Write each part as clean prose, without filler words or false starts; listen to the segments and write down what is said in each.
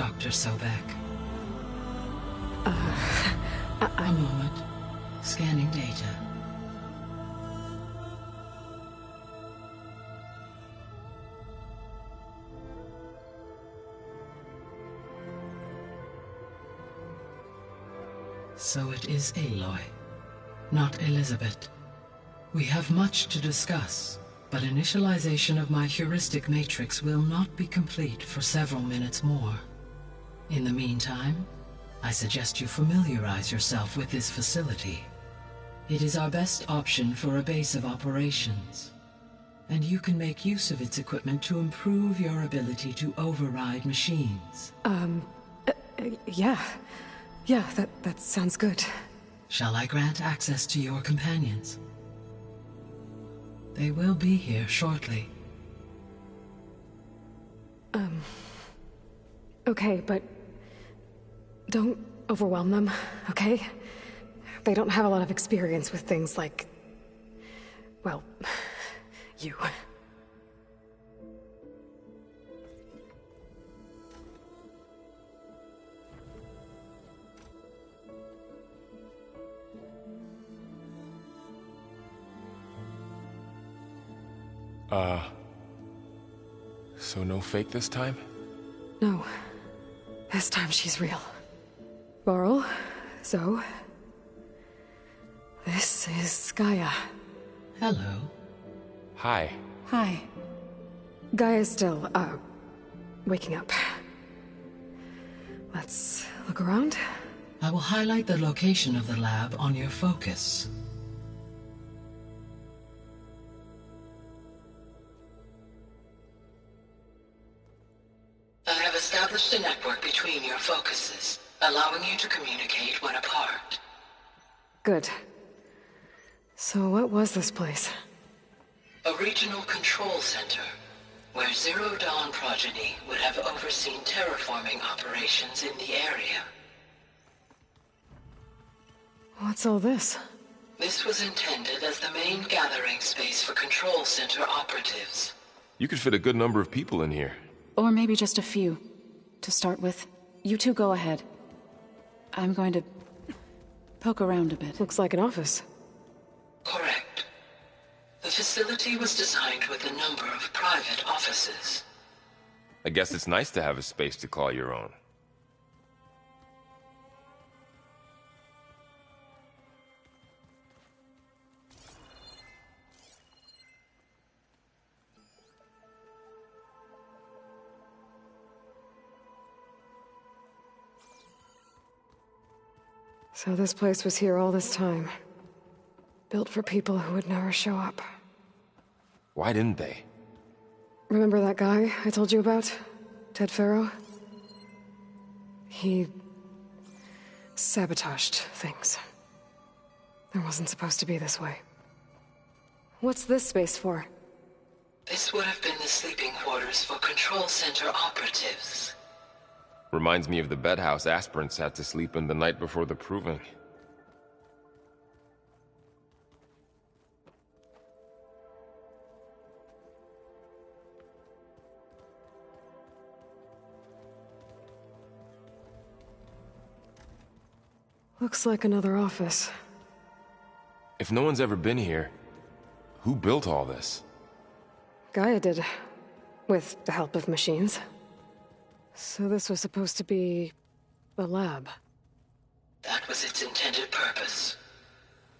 Dr. Sobek? A I'm... moment. Scanning data. So it is Aloy, not Elizabeth. We have much to discuss, but initialization of my heuristic matrix will not be complete for several minutes more. In the meantime, I suggest you familiarize yourself with this facility. It is our best option for a base of operations, and you can make use of its equipment to improve your ability to override machines. Yeah. Yeah, that sounds good. Shall I grant access to your companions? They will be here shortly. Okay, but don't overwhelm them, okay? They don't have a lot of experience with things like... well, you. So no fake this time? No. This time she's real. Varl, Zoe. This is Gaia. Hello. Hi. Hi. Gaia's still, waking up. Let's look around. I will highlight the location of the lab on your focus. I have established a network between your focuses, allowing you to communicate when apart. Good. So what was this place? A regional control center, where Zero Dawn progeny would have overseen terraforming operations in the area. What's all this? This was intended as the main gathering space for control center operatives. You could fit a good number of people in here. Or maybe just a few, to start with. You two go ahead. I'm going to poke around a bit. Looks like an office. Correct. The facility was designed with a number of private offices. I guess it's nice to have a space to call your own. So this place was here all this time. Built for people who would never show up. Why didn't they? Remember that guy I told you about? Ted Faro? He... sabotaged things. It wasn't supposed to be this way. What's this space for? This would have been the sleeping quarters for control center operatives. Reminds me of the bedhouse aspirants had to sleep in the night before the proving. Looks like another office. If no one's ever been here, who built all this? Gaia did. With the help of machines. So this was supposed to be... a lab. That was its intended purpose.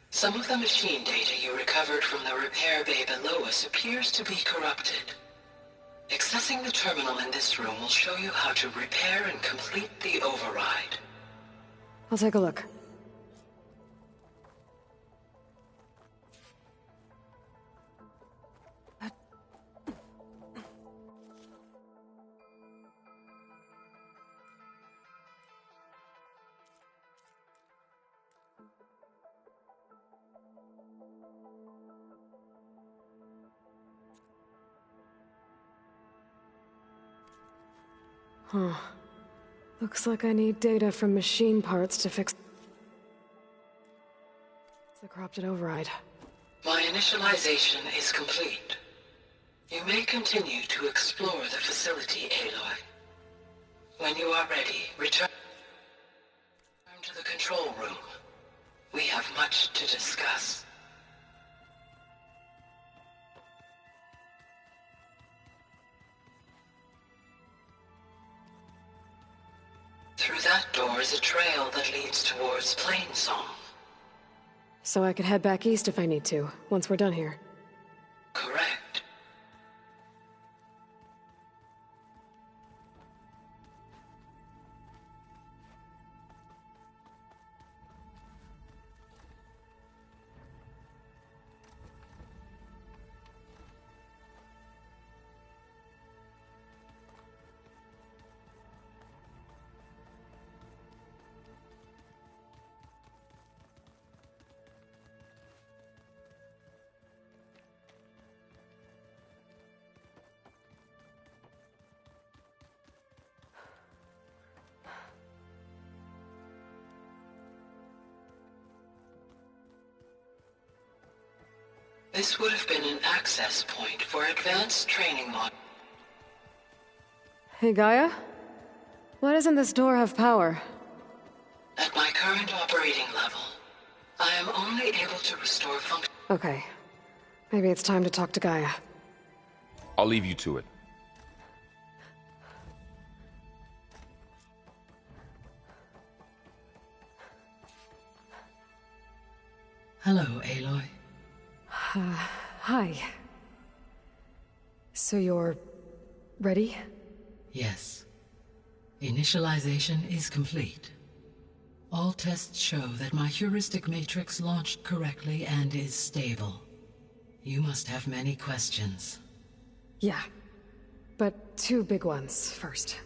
Some of the machine data you recovered from the repair bay below us appears to be corrupted. Accessing the terminal in this room will show you how to repair and complete the override. I'll take a look. Huh. Looks like I need data from machine parts to fix the corrupted override. My initialization is complete. You may continue to explore the facility, Aloy. When you are ready, return to the control room. We have much to discuss. Through that door is a trail that leads towards Plainsong. So I could head back east if I need to, once we're done here. Correct. This would have been an access point for advanced training mod. Hey, Gaia? Why doesn't this door have power? At my current operating level, I am only able to restore function. Okay. Maybe it's time to talk to Gaia. I'll leave you to it. Hello, Aloy. Hi. So you're... ready? Yes. Initialization is complete. All tests show that my heuristic matrix launched correctly and is stable. You must have many questions. Yeah. But two big ones first.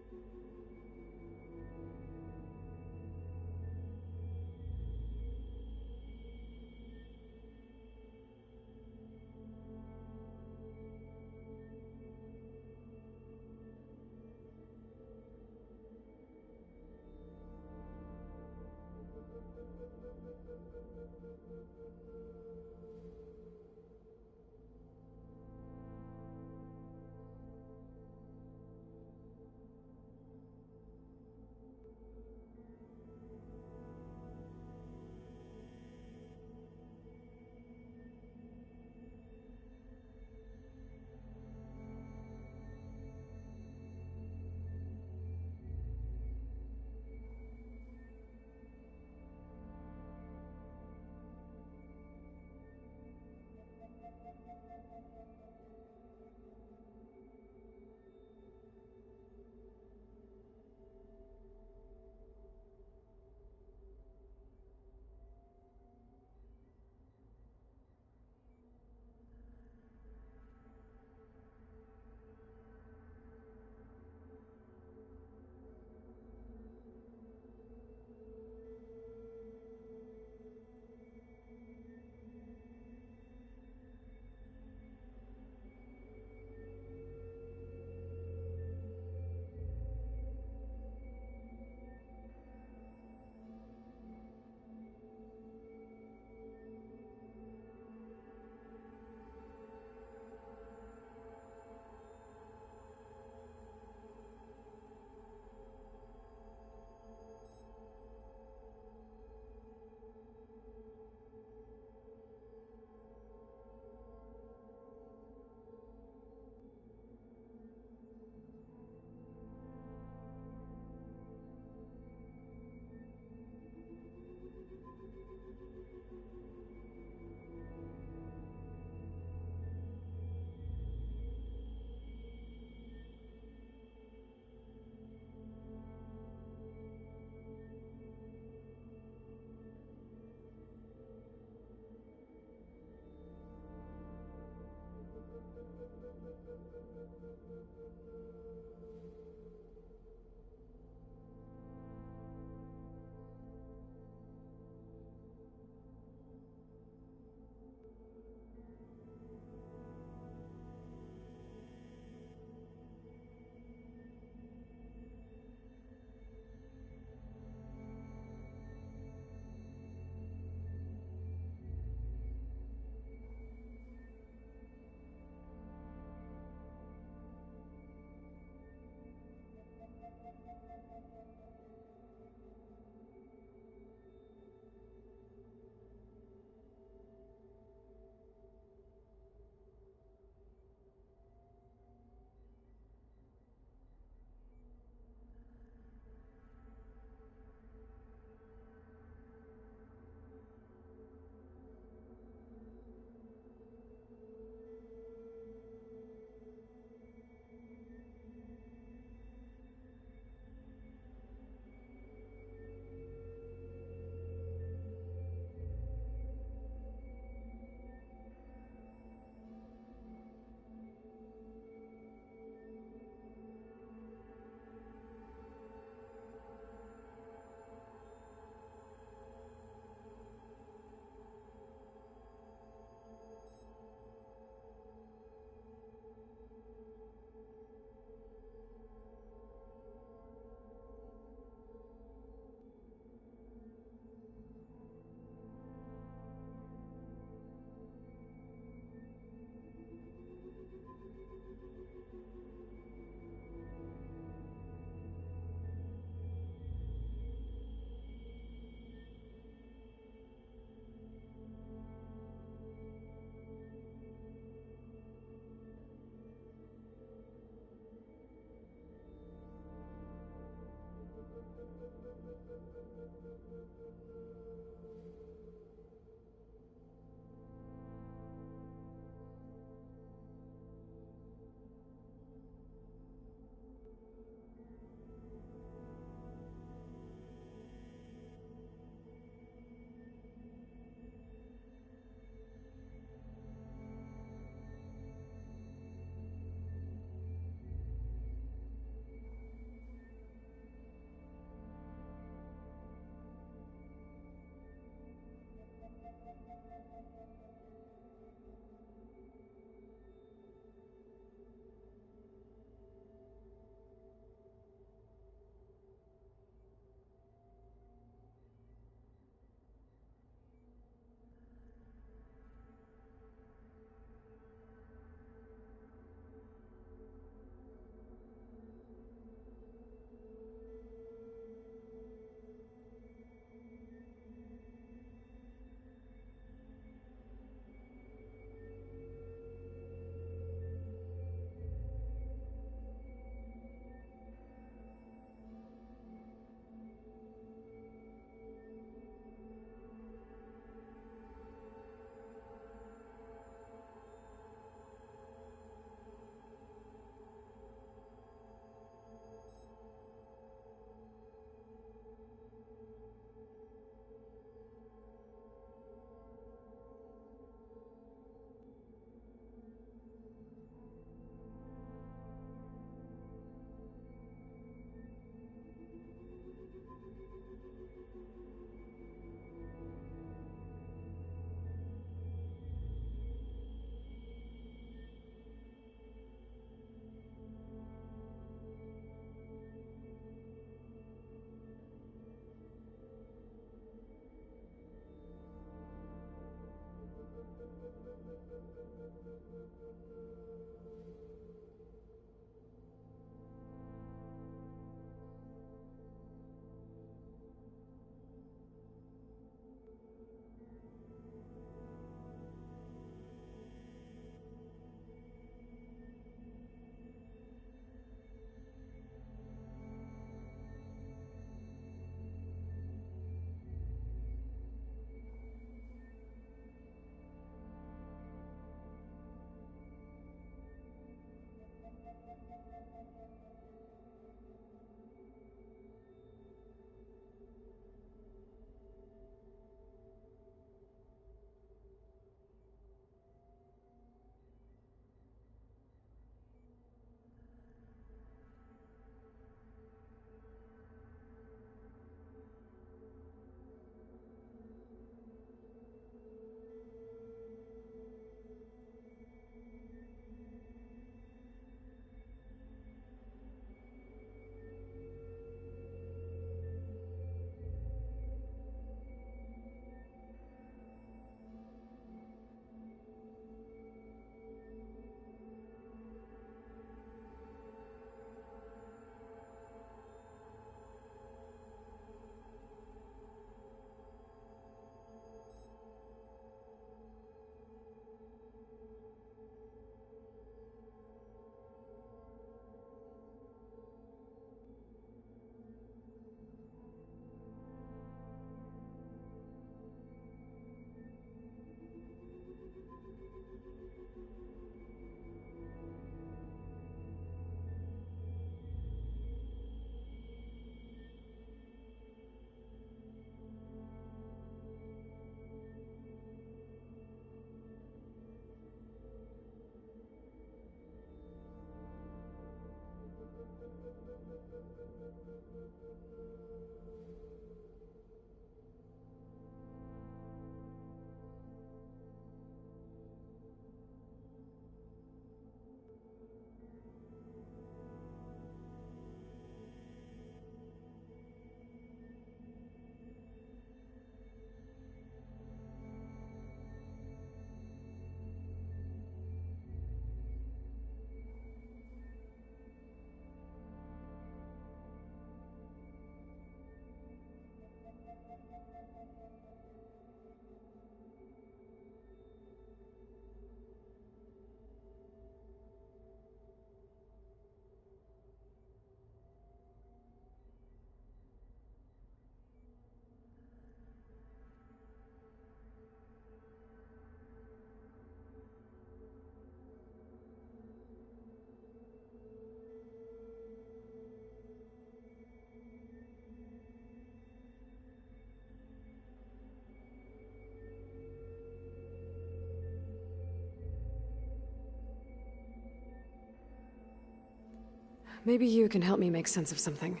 Maybe you can help me make sense of something.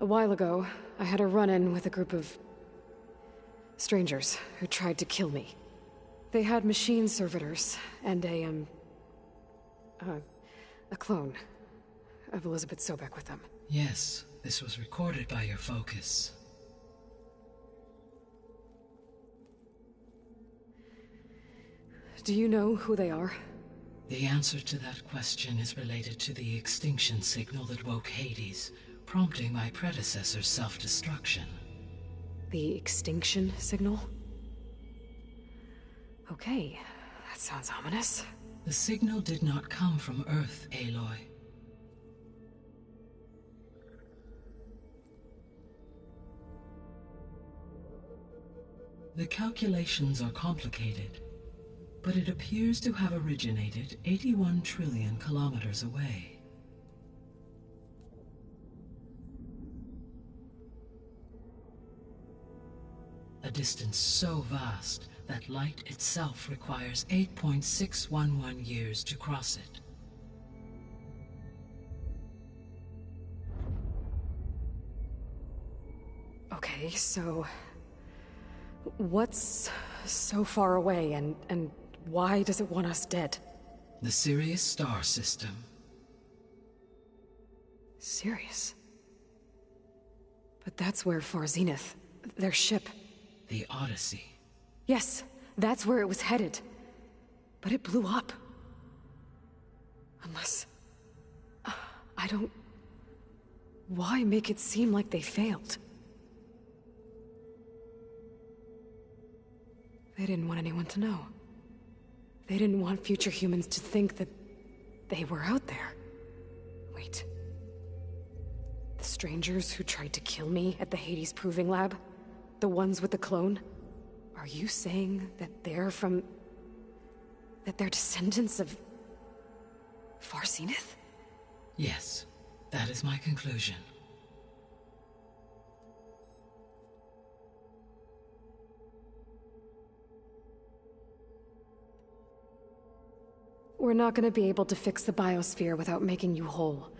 A while ago, I had a run-in with a group of strangers who tried to kill me. They had machine servitors and a clone of Elizabeth Sobek with them. Yes, this was recorded by your focus. Do you know who they are? The answer to that question is related to the extinction signal that woke Hades, prompting my predecessor's self-destruction. The extinction signal? Okay, that sounds ominous. The signal did not come from Earth, Aloy. The calculations are complicated, but it appears to have originated 81 trillion kilometers away. A distance so vast that light itself requires 8.611 years to cross it. Okay. Okay, so... what's so far away, and why does it want us dead? The Sirius star system. Sirius? But that's where Far Zenith, their ship... The Odyssey. Yes, that's where it was headed. But it blew up. Unless... I don't... Why make it seem like they failed? They didn't want anyone to know. They didn't want future humans to think that they were out there. Wait. The strangers who tried to kill me at the Hades Proving Lab? The ones with the clone? Are you saying that they're from... that they're descendants of... Far Zenith? Yes, that is my conclusion. We're not gonna be able to fix the biosphere without making you whole.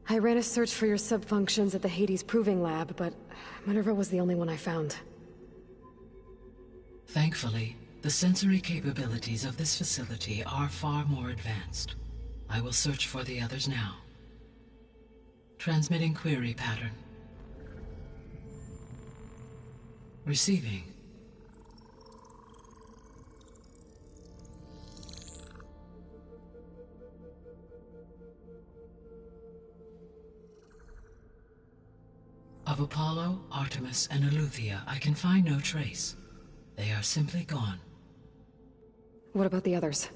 I ran a search for your sub-functions at the Hades Proving Lab, but Minerva was the only one I found. Thankfully, the sensory capabilities of this facility are far more advanced. I will search for the others now. Transmitting query pattern. Receiving. Of Apollo, Artemis, and Eleuthia, I can find no trace. They are simply gone. What about the others?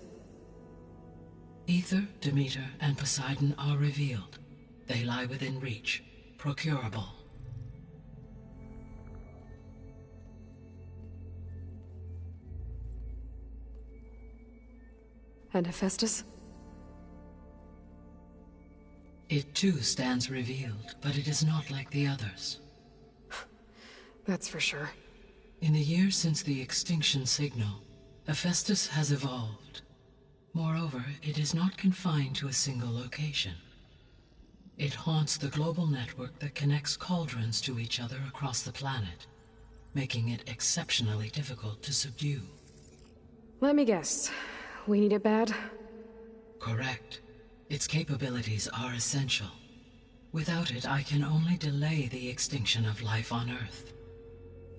Aether, Demeter, and Poseidon are revealed. They lie within reach, procurable. And Hephaestus? It too stands revealed, but it is not like the others. That's for sure. In the years since the extinction signal, Hephaestus has evolved. Moreover, it is not confined to a single location. It haunts the global network that connects cauldrons to each other across the planet, making it exceptionally difficult to subdue. Let me guess. We need it bad? Correct. Its capabilities are essential. Without it, I can only delay the extinction of life on Earth.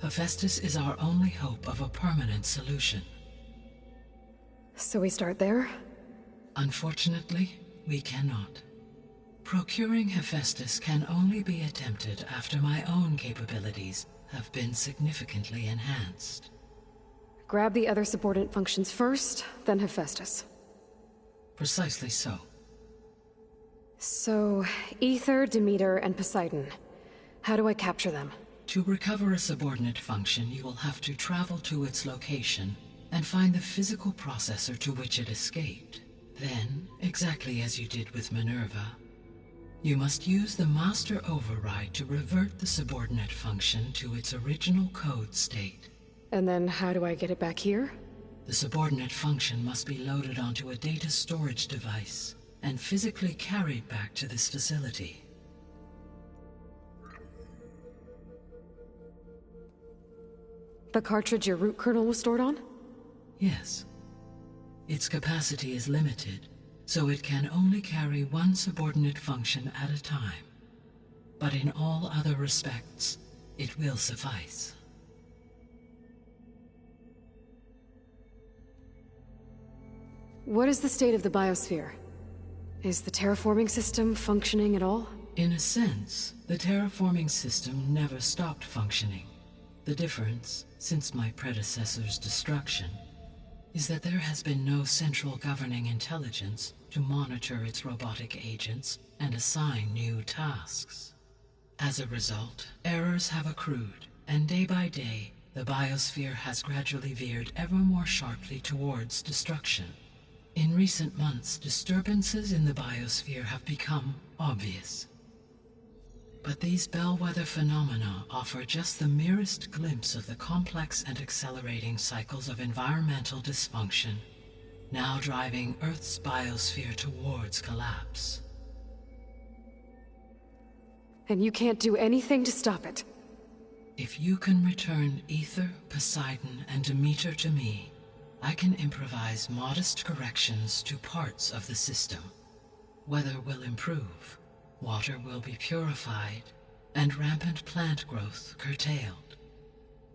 Hephaestus is our only hope of a permanent solution. So we start there? Unfortunately, we cannot. Procuring Hephaestus can only be attempted after my own capabilities have been significantly enhanced. Grab the other subordinate functions first, then Hephaestus. Precisely so. So, Aether, Demeter, and Poseidon. How do I capture them? To recover a subordinate function, you will have to travel to its location and find the physical processor to which it escaped. Then, exactly as you did with Minerva, you must use the master override to revert the subordinate function to its original code state. And then how do I get it back here? The subordinate function must be loaded onto a data storage device and physically carried back to this facility. The cartridge your root kernel was stored on? Yes. Its capacity is limited, so it can only carry one subordinate function at a time. But in all other respects, it will suffice. What is the state of the biosphere? Is the terraforming system functioning at all? In a sense, the terraforming system never stopped functioning. The difference, since my predecessor's destruction, is that there has been no central governing intelligence to monitor its robotic agents and assign new tasks. As a result, errors have accrued, and day by day, the biosphere has gradually veered ever more sharply towards destruction. In recent months, disturbances in the biosphere have become obvious. But these bellwether phenomena offer just the merest glimpse of the complex and accelerating cycles of environmental dysfunction, now driving Earth's biosphere towards collapse. And you can't do anything to stop it? If you can return Aether, Poseidon, and Demeter to me, I can improvise modest corrections to parts of the system. Weather will improve, water will be purified, and rampant plant growth curtailed.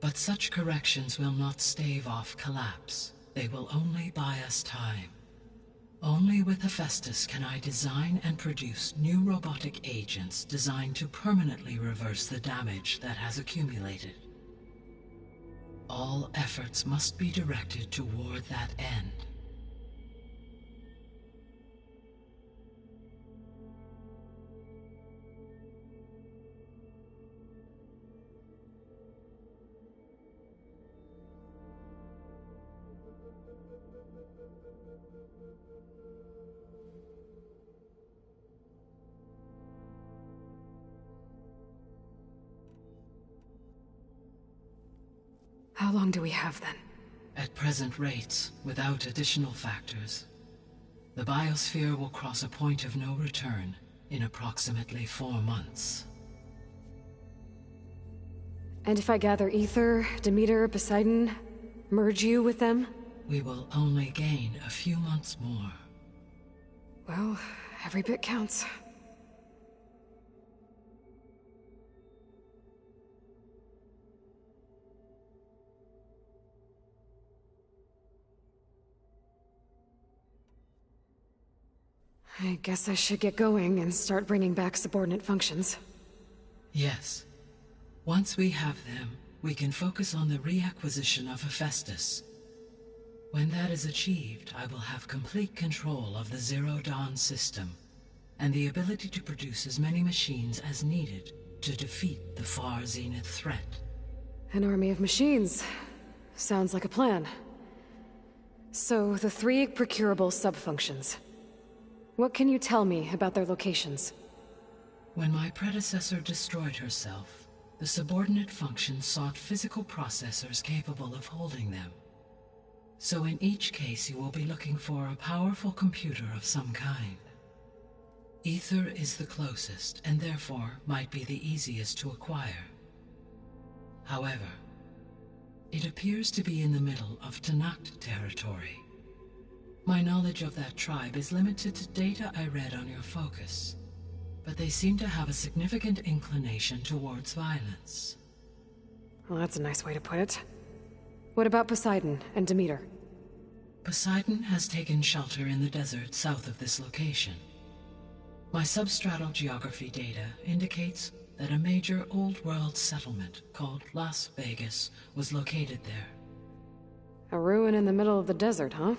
But such corrections will not stave off collapse. They will only buy us time. Only with Hephaestus can I design and produce new robotic agents designed to permanently reverse the damage that has accumulated. All efforts must be directed toward that end. How long do we have, then? At present rates, without additional factors, the biosphere will cross a point of no return in approximately 4 months. And if I gather Aether, Demeter, Poseidon, merge you with them? We will only gain a few months more. Well, every bit counts. I guess I should get going and start bringing back subordinate functions. Yes. Once we have them, we can focus on the reacquisition of Hephaestus. When that is achieved, I will have complete control of the Zero Dawn system, and the ability to produce as many machines as needed to defeat the Far Zenith threat. An army of machines. Sounds like a plan. So, the 3 procurable sub-functions. What can you tell me about their locations? When my predecessor destroyed herself, the subordinate functions sought physical processors capable of holding them. So in each case you will be looking for a powerful computer of some kind. Aether is the closest, and therefore might be the easiest to acquire. However, it appears to be in the middle of Tenakth territory. My knowledge of that tribe is limited to data I read on your focus, but they seem to have a significant inclination towards violence. Well, that's a nice way to put it. What about Poseidon and Demeter? Poseidon has taken shelter in the desert south of this location. My substratal geography data indicates that a major old-world settlement called Las Vegas was located there. A ruin in the middle of the desert, huh?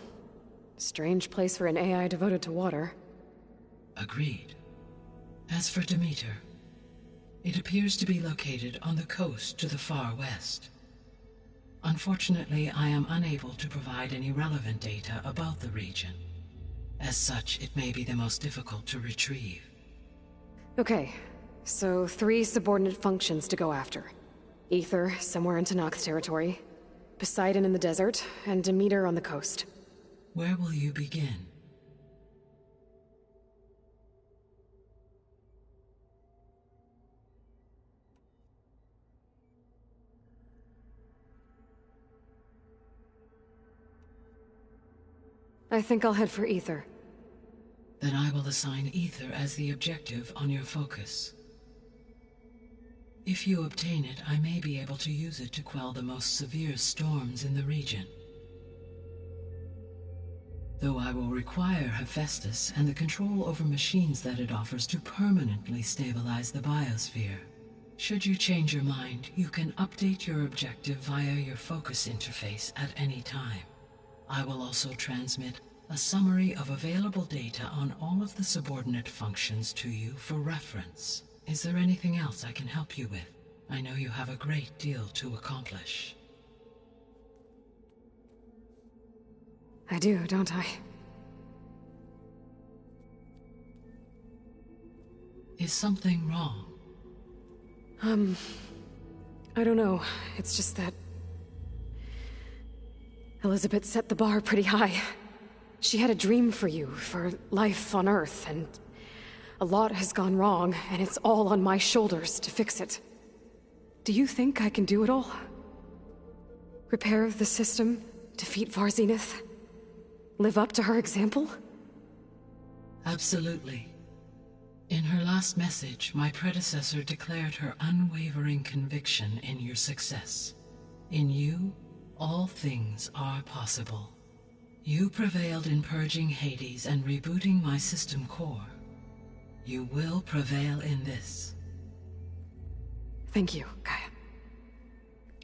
Strange place for an AI devoted to water. Agreed. As for Demeter, it appears to be located on the coast to the far west. Unfortunately, I am unable to provide any relevant data about the region. As such, it may be the most difficult to retrieve. Okay, so 3 subordinate functions to go after. Aether, somewhere in Tenakth territory. Poseidon in the desert, and Demeter on the coast. Where will you begin? I think I'll head for Aether. Then I will assign Aether as the objective on your focus. If you obtain it, I may be able to use it to quell the most severe storms in the region. Though I will require Hephaestus and the control over machines that it offers to permanently stabilize the biosphere. Should you change your mind, you can update your objective via your focus interface at any time. I will also transmit a summary of available data on all of the subordinate functions to you for reference. Is there anything else I can help you with? I know you have a great deal to accomplish. I do, don't I? Is something wrong? I don't know. It's just that Elizabeth set the bar pretty high. She had a dream for you, for life on Earth, and a lot has gone wrong, and it's all on my shoulders to fix it. Do you think I can do it all? Repair the system, defeat Varzenith, live up to her example? Absolutely. In her last message, my predecessor declared her unwavering conviction in your success. In you, all things are possible. You prevailed in purging Hades and rebooting my system core. You will prevail in this. Thank you, Gaia.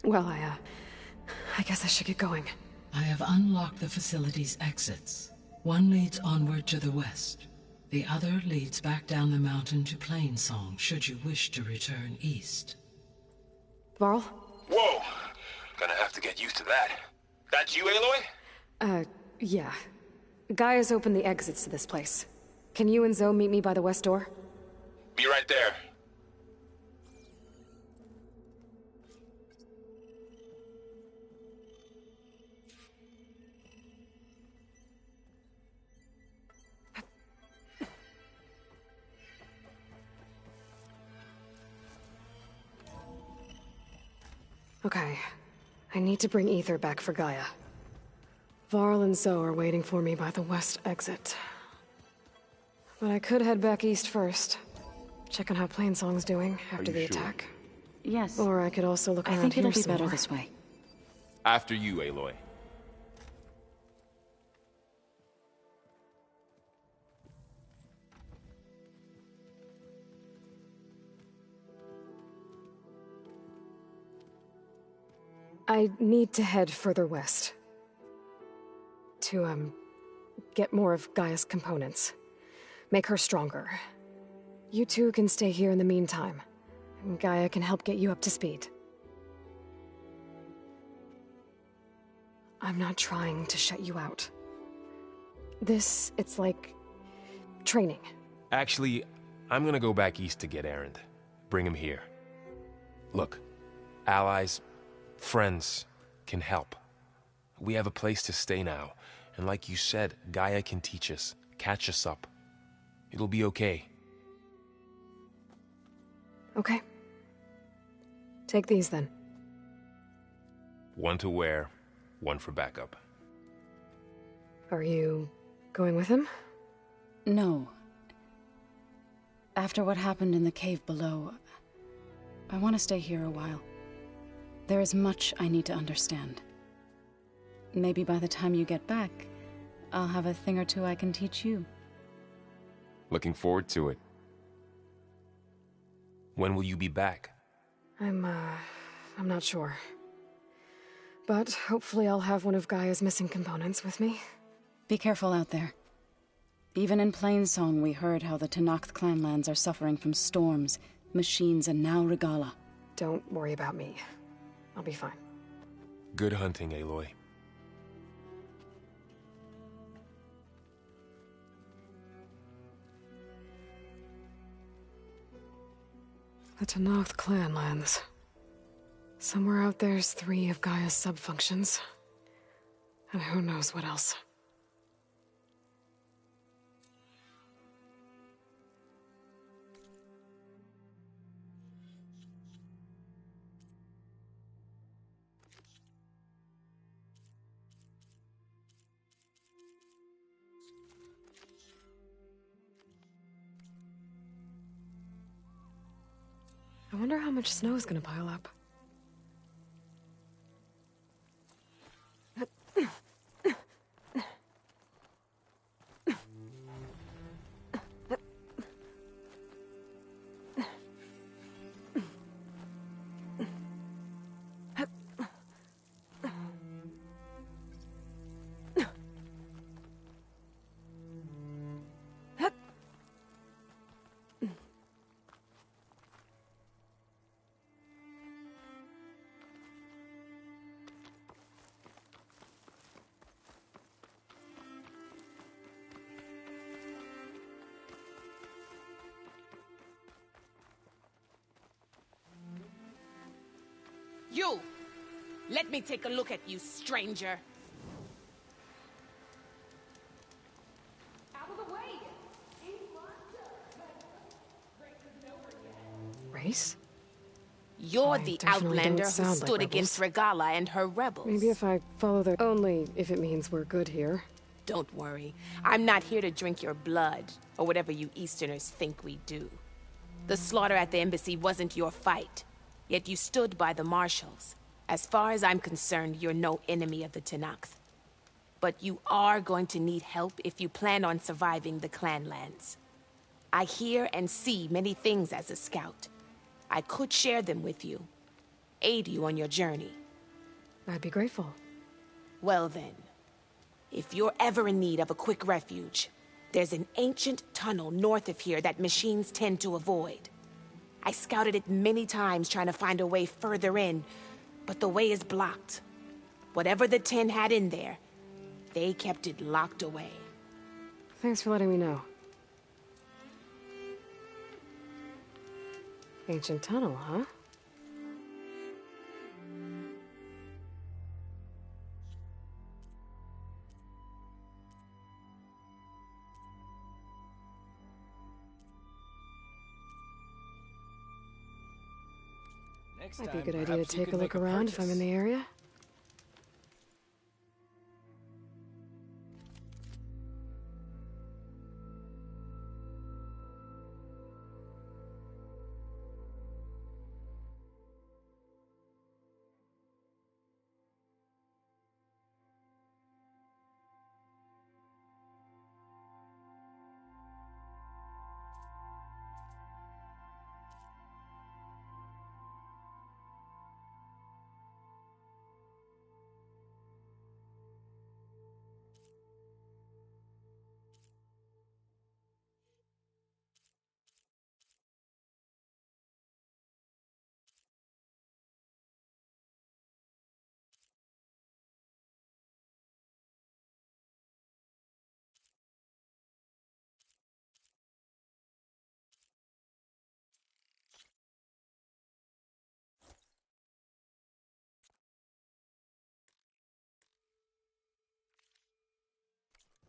Well, I guess I should get going. I have unlocked the facility's exits. One leads onward to the west. The other leads back down the mountain to Plainsong, should you wish to return east. Varl? Whoa! Gonna have to get used to that. That you, Aloy? Yeah. Gaia's opened the exits to this place. Can you and Zoe meet me by the west door? Be right there. Okay. I need to bring Ether back for Gaia. Varl and Zoe are waiting for me by the west exit. But I could head back east first. Check on how Plainsong's doing after the attack. Yes. Or I could also look I around think here it'll be some better more. this way. After you, Aloy. I need to head further west. To, get more of Gaia's components. Make her stronger. You two can stay here in the meantime. And Gaia can help get you up to speed. I'm not trying to shut you out. It's like... training. Actually, I'm gonna go back east to get Erend. Bring him here. Look, allies, friends can help. We have a place to stay now, and like you said, Gaia can teach us, catch us up. It'll be okay. Okay. Take these then. One to wear, one for backup. Are you going with him? No. After what happened in the cave below, I want to stay here a while. There is much I need to understand. Maybe by the time you get back, I'll have a thing or two I can teach you. Looking forward to it. When will you be back? I'm not sure. But hopefully I'll have one of Gaia's missing components with me. Be careful out there. Even in Plainsong, we heard how the Tenakth clanlands are suffering from storms, machines, and now Regalla. Don't worry about me. I'll be fine. Good hunting, Aloy. The Tenakth clanlands. Somewhere out there's 3 of Gaia's subfunctions. And who knows what else. I wonder how much snow is gonna pile up. You! Let me take a look at you, stranger. Out of the way! Race? You're They the definitely don't outlander who sound like stood against Regala and her rebels. Maybe if I follow their... Only if it means we're good here. Don't worry. I'm not here to drink your blood, or whatever you Easterners think we do. The slaughter at the embassy wasn't your fight, yet you stood by the marshals. As far as I'm concerned, you're no enemy of the Tenakth. But you are going to need help if you plan on surviving the Clanlands. I hear and see many things as a scout. I could share them with you, aid you on your journey. I'd be grateful. Well then, if you're ever in need of a quick refuge, there's an ancient tunnel north of here that machines tend to avoid. I scouted it many times trying to find a way further in, but the way is blocked. Whatever the Ten had in there, they kept it locked away. Thanks for letting me know. Ancient tunnel, huh? Might be a good idea to take a look around if I'm in the area.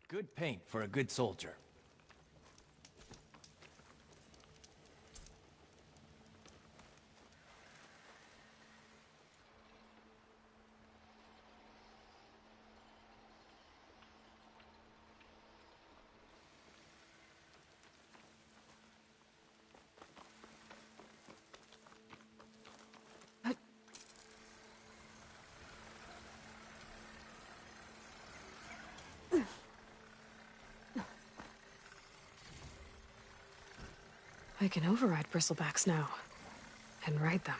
Good paint for a good soldier. I can override bristlebacks now. And ride them.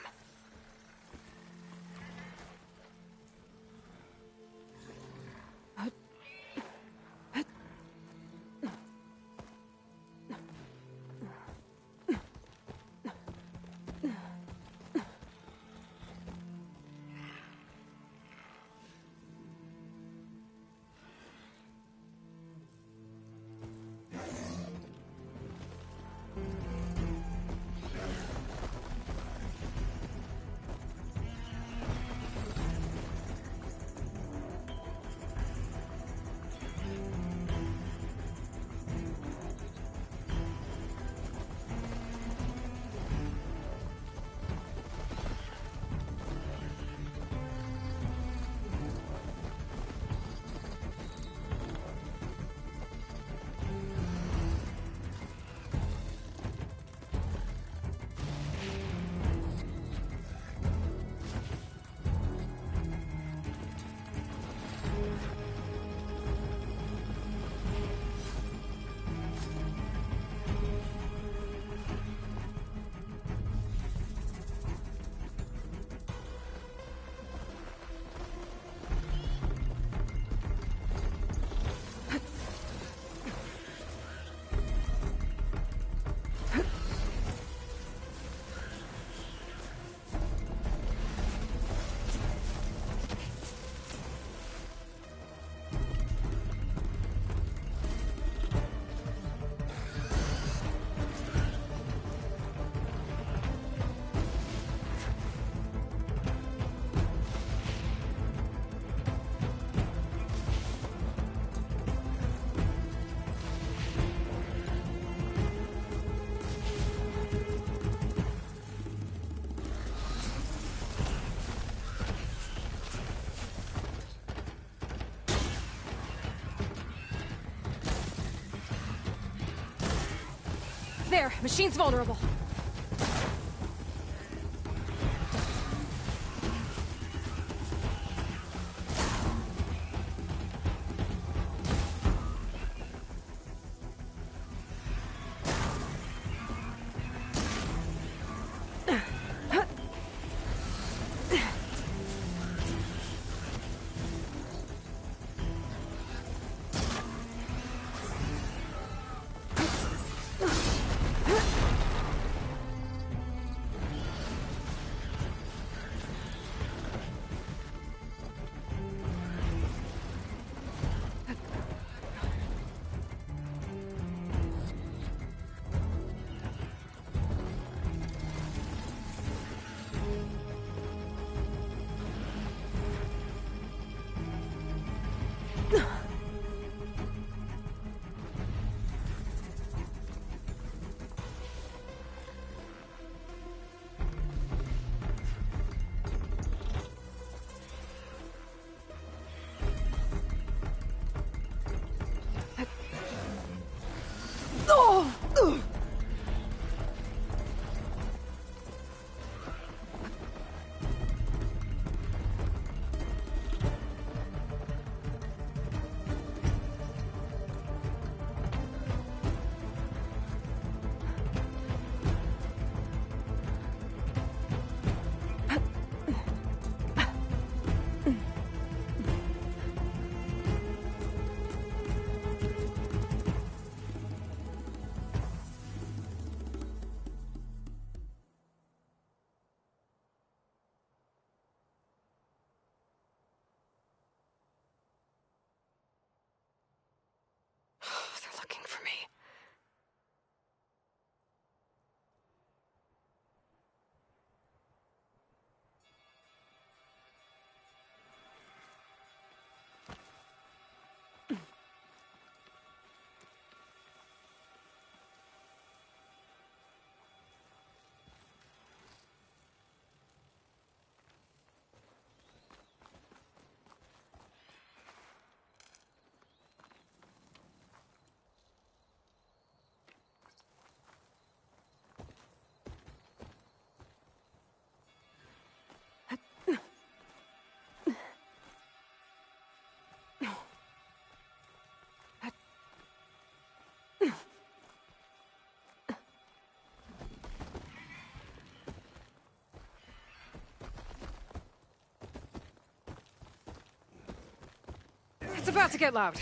there! Machine's vulnerable. They're looking for me. It's about to get loud.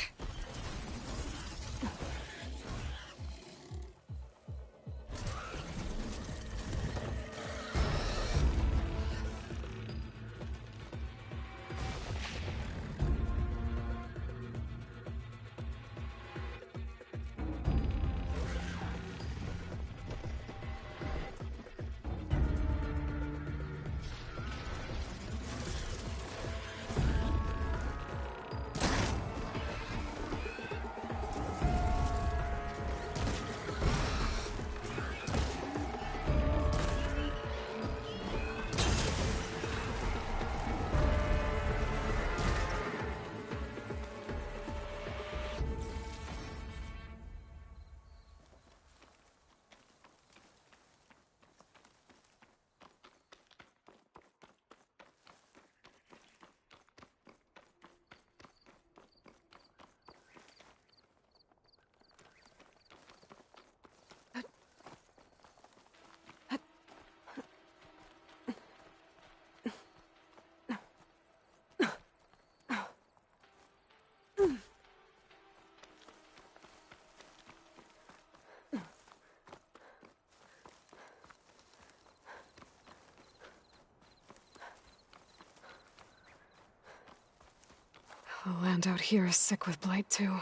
The land out here is sick with blight, too.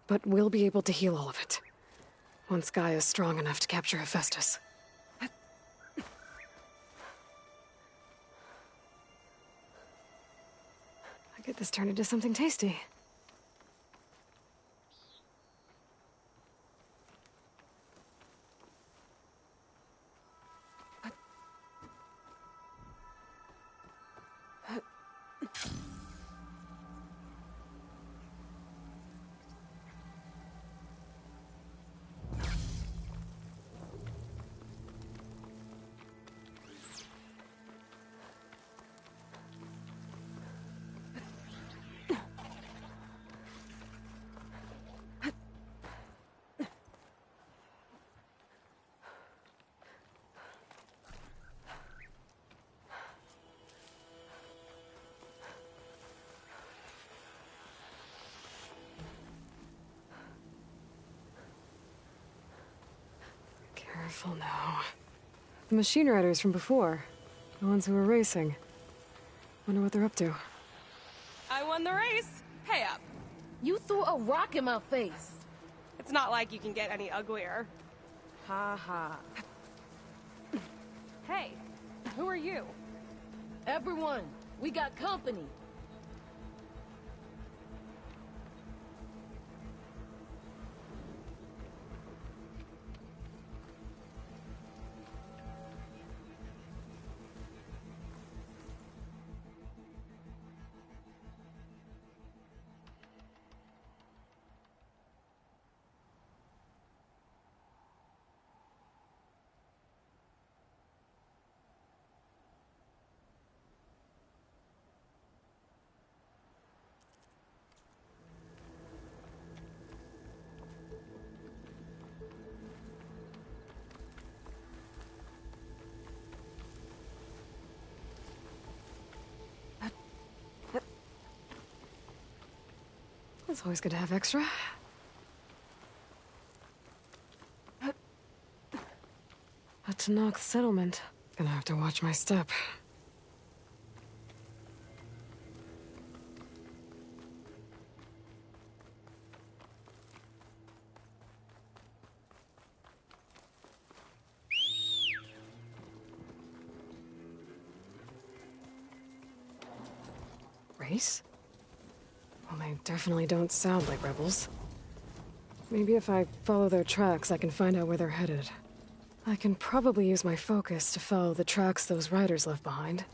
But we'll be able to heal all of it. Once Gaia is strong enough to capture Hephaestus. I get this turned into something tasty. Careful now. The machine riders from before. The ones who were racing. Wonder what they're up to. I won the race. Pay up. You threw a rock in my face. It's not like you can get any uglier. Ha ha. Hey, who are you? Everyone, we got company. It's always good to have extra. A Tenakth settlement. Gonna have to watch my step. Race? Well, they definitely don't sound like rebels. Maybe if I follow their tracks, I can find out where they're headed. I can probably use my focus to follow the tracks those riders left behind.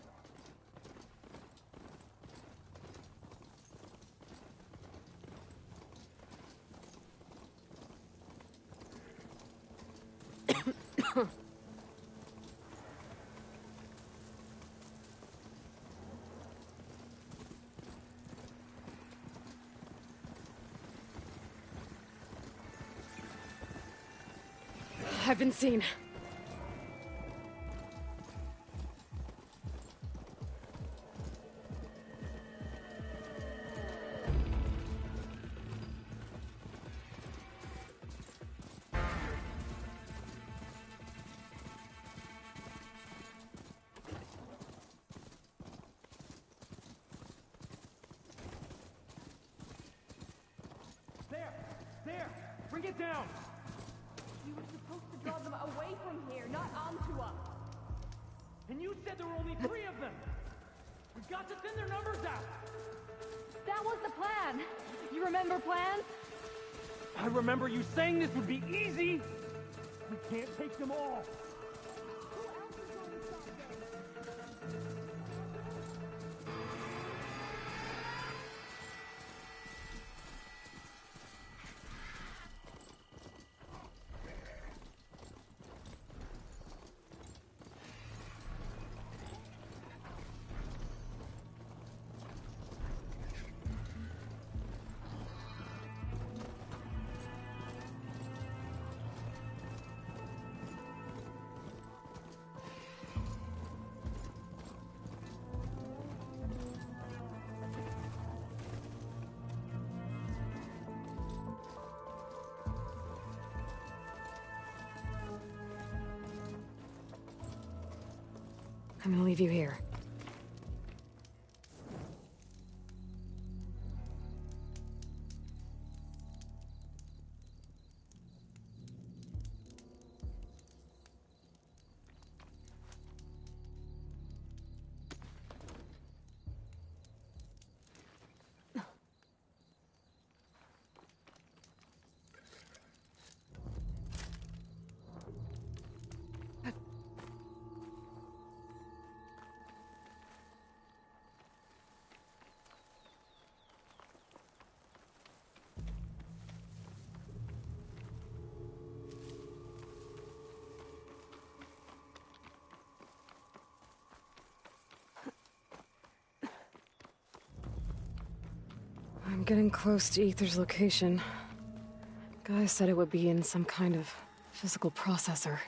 I've been seen. There! Bring it down! You were supposed to draw them away from here, not onto us. And you said there were only 3 of them! We've got to thin their numbers out! That was the plan. You remember plans? I remember you saying this would be easy! We can't take them all! I'm gonna leave you here. I'm getting close to Aether's location. Guy said it would be in some kind of physical processor.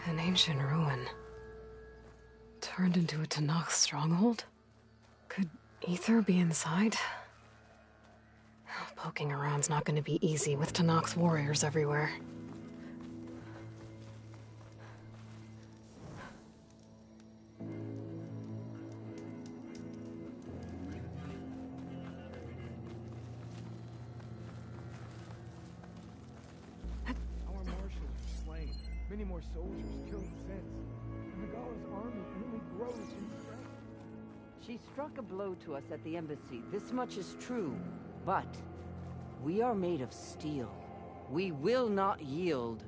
An ancient ruin. Turned into a Tenakth stronghold? Could Ether be inside? Poking around's not gonna be easy with Tenakth's warriors everywhere. Our marshals are slain. Many more soldiers killed since. And Regalla's army only grows in strength. She struck a blow to us at the embassy. This much is true. But we are made of steel. We will not yield.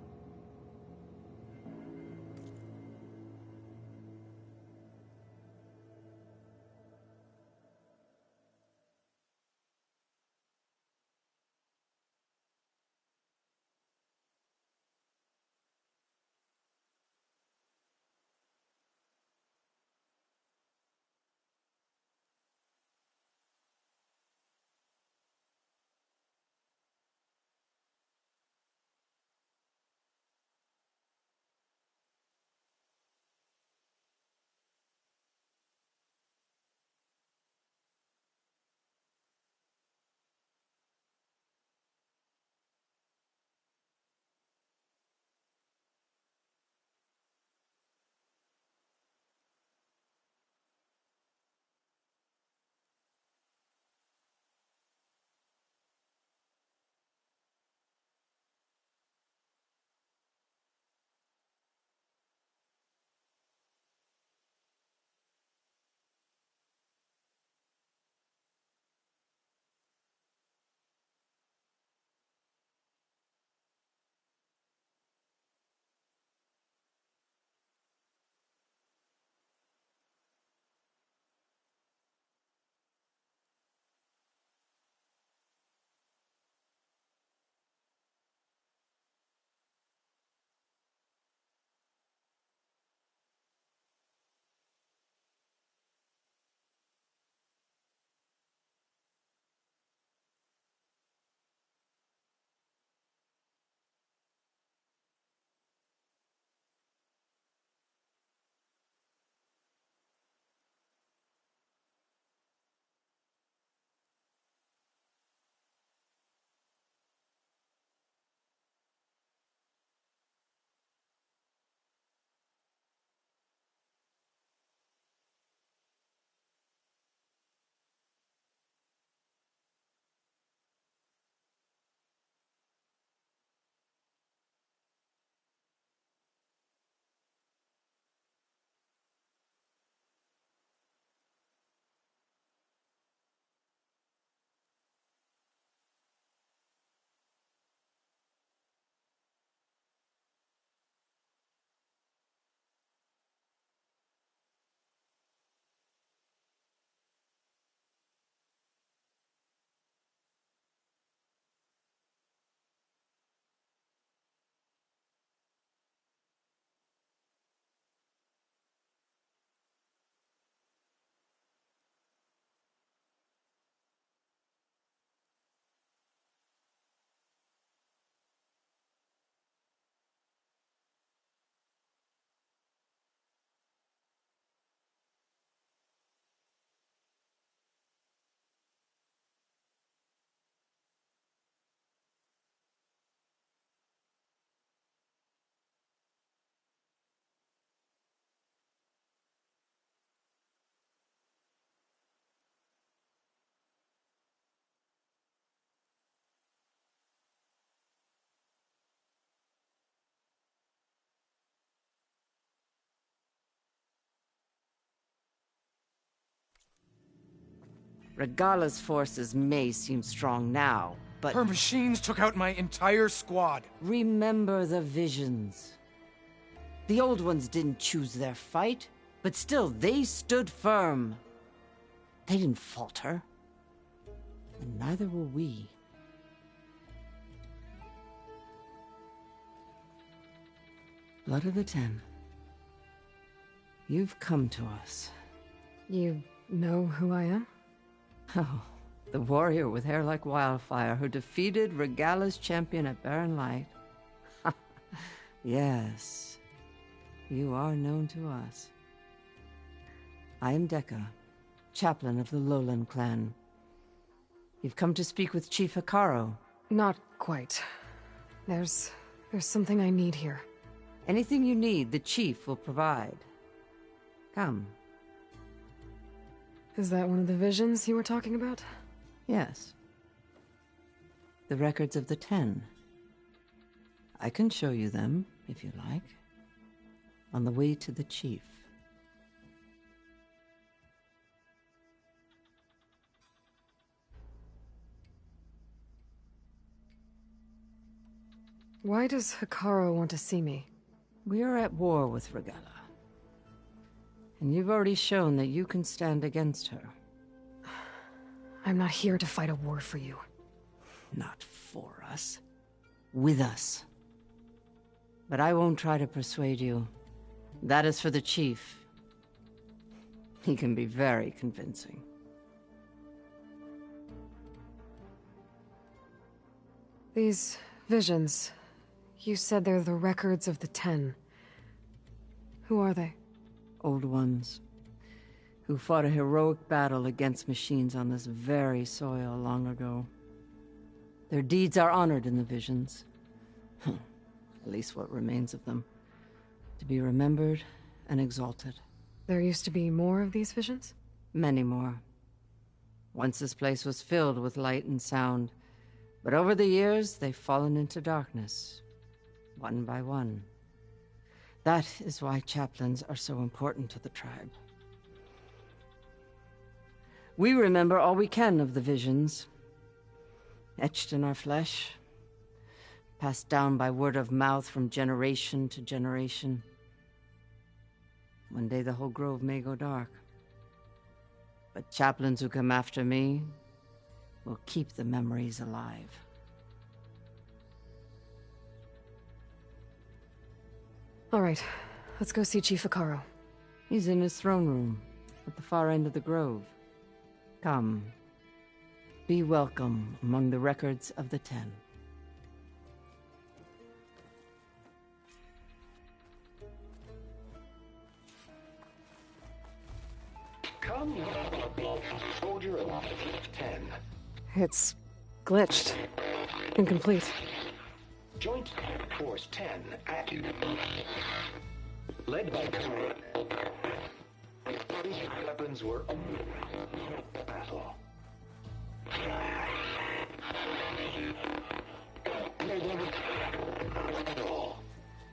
Regalla's forces may seem strong now, but... Her machines took out my entire squad. Remember the visions. The old ones didn't choose their fight, but still, they stood firm. They didn't falter. And neither will we. Blood of the Ten. You've come to us. You know who I am? Oh, the warrior with hair like wildfire who defeated Regalla's champion at Barren Light. Yes. you are known to us. I am Dekka, chaplain of the Lowland clan. You've come to speak with Chief Hekarro. Not quite. There's something I need here. Anything you need, the chief will provide. Come. Is that one of the visions you were talking about? Yes. The records of the 10. I can show you them, if you like. On the way to the chief. Why does Hekarro want to see me? We are at war with Regalla. And you've already shown that you can stand against her. I'm not here to fight a war for you. Not for us. With us. But I won't try to persuade you. That is for the chief. He can be very convincing. These visions, you said they're the records of the 10. Who are they? Old ones, who fought a heroic battle against machines on this very soil long ago. Their deeds are honored in the visions. At least what remains of them. To be remembered and exalted. There used to be more of these visions? Many more. Once this place was filled with light and sound, but over the years they've fallen into darkness, one by one. That is why chaplains are so important to the tribe. We remember all we can of the visions, etched in our flesh, passed down by word of mouth from generation to generation. One day the whole grove may go dark. But chaplains who come after me will keep the memories alive. All right, let's go see Chief Hekarro. He's in his throne room, at the far end of the grove. Come. Be welcome among the records of the 10. Come, soldier of 10. It's glitched. Incomplete. Joint Force 10 active. Led by Colonel. These weapons were battle.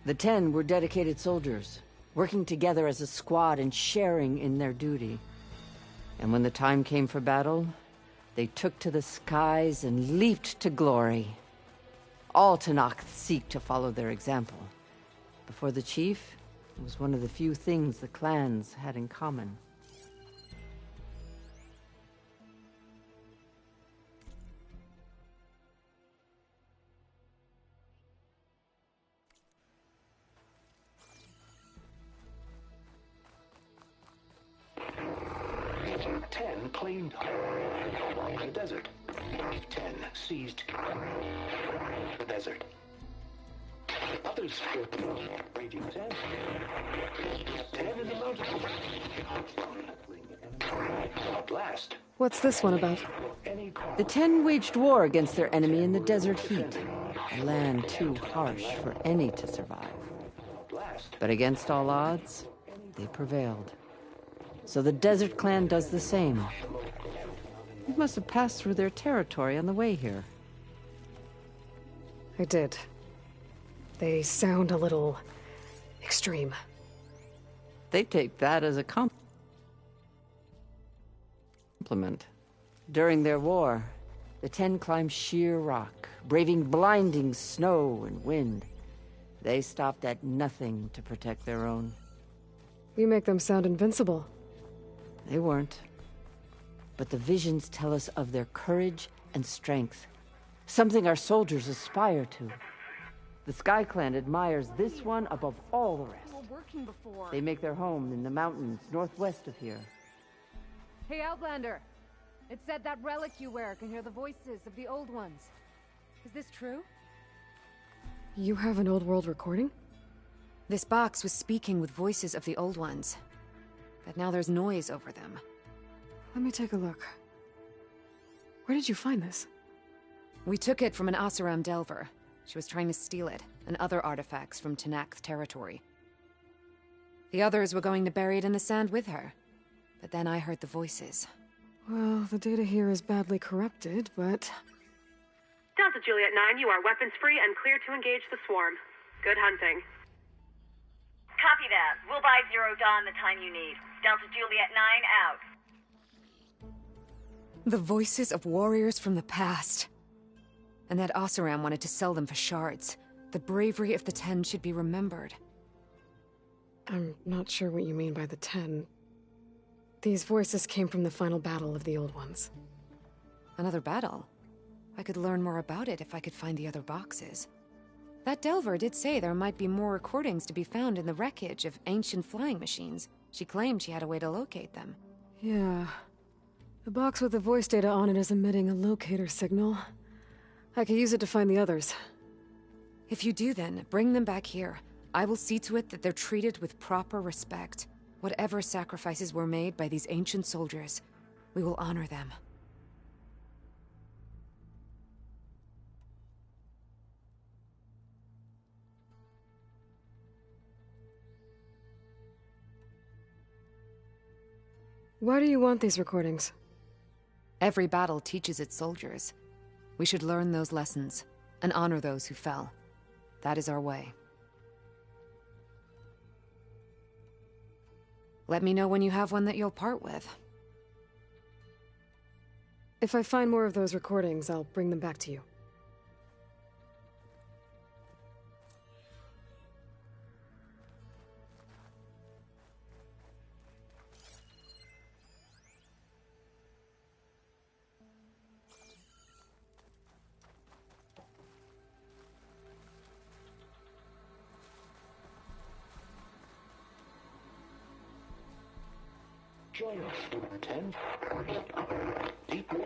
The 10 were dedicated soldiers, working together as a squad and sharing in their duty. And when the time came for battle, they took to the skies and leaped to glory. All Tenakth seek to follow their example. Before the chief, it was one of the few things the clans had in common. Claimed the desert. 10 seized the desert. Others raging 10. 10 in the mountains. At last. What's this one about? The 10 waged war against their enemy in the desert heat. A land too harsh for any to survive. But against all odds, they prevailed. So the Desert Clan does the same. You must have passed through their territory on the way here. I did. They sound a little extreme. They take that as a compliment. During their war, the 10 climbed sheer rock, braving blinding snow and wind. They stopped at nothing to protect their own. You make them sound invincible. They weren't. But the visions tell us of their courage and strength. Something our soldiers aspire to. The Sky Clan admires this one above all the rest. They make their home in the mountains northwest of here. Hey, Outlander. It said that relic you wear can hear the voices of the old ones. Is this true? You have an old world recording? This box was speaking with voices of the Old Ones. But now there's noise over them. Let me take a look. Where did you find this? We took it from an Oseram Delver. She was trying to steal it, and other artifacts from Tenakth territory. The others were going to bury it in the sand with her. But then I heard the voices. Well, the data here is badly corrupted, but... Delta Juliet 9, you are weapons-free and clear to engage the swarm. Good hunting. Copy that. We'll buy Zero Dawn the time you need. Delta Juliet 9 out. The voices of warriors from the past. And that Oseram wanted to sell them for shards. The bravery of the Ten should be remembered. I'm not sure what you mean by the Ten. These voices came from the final battle of the Old Ones. Another battle? I could learn more about it if I could find the other boxes. That Delver did say there might be more recordings to be found in the wreckage of ancient flying machines. She claimed she had a way to locate them. Yeah. The box with the voice data on it is emitting a locator signal. I could use it to find the others. If you do then, bring them back here. I will see to it that they're treated with proper respect. Whatever sacrifices were made by these ancient soldiers, we will honor them. Why do you want these recordings? Every battle teaches its soldiers. We should learn those lessons, and honor those who fell. That is our way. Let me know when you have one that you'll part with. If I find more of those recordings, I'll bring them back to you.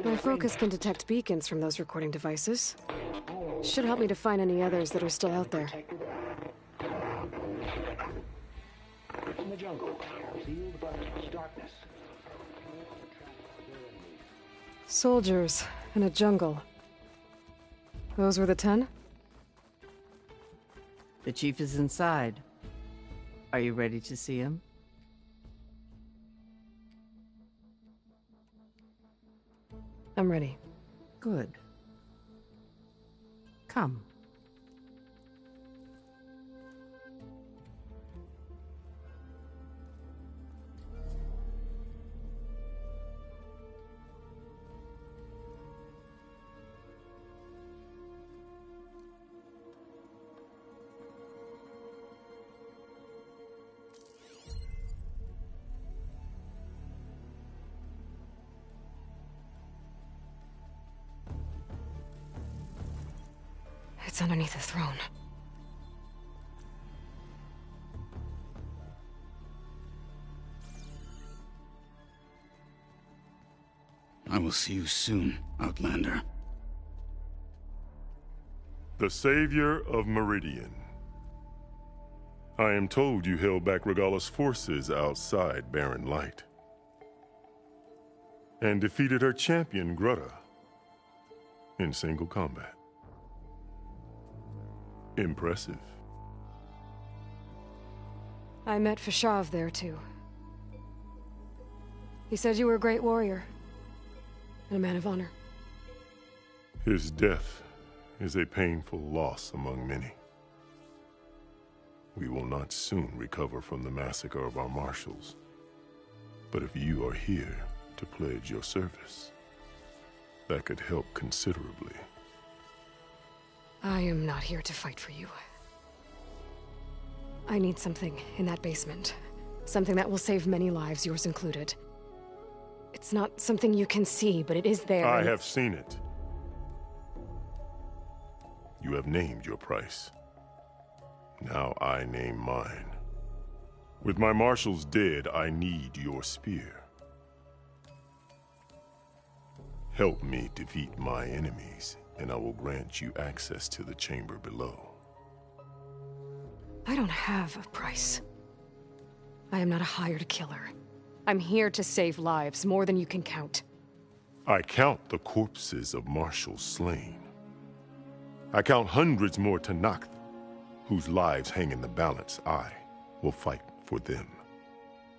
My focus can detect beacons from those recording devices. Should help me to find any others that are still out there. In the jungle, sealed by darkness. Soldiers in a jungle. Those were the 10? The chief is inside. Are you ready to see him? I'm ready. Good. Come. It's underneath the throne. I will see you soon, Outlander. The Savior of Meridian. I am told you held back Regalla's forces outside Barren Light. And defeated her champion, Grudda, in single combat. Impressive. I met Fashav there, too. He said you were a great warrior. And a man of honor. His death is a painful loss among many. We will not soon recover from the massacre of our marshals. But if you are here to pledge your service, that could help considerably. I am not here to fight for you. I need something in that basement. Something that will save many lives, yours included. It's not something you can see, but it is there. I have seen it. You have named your price. Now I name mine. With my marshals dead, I need your spear. Help me defeat my enemies, and I will grant you access to the chamber below. I don't have a price. I am not a hired killer. I'm here to save lives, more than you can count. I count the corpses of marshals slain. I count hundreds more Tenakth, whose lives hang in the balance. I will fight for them.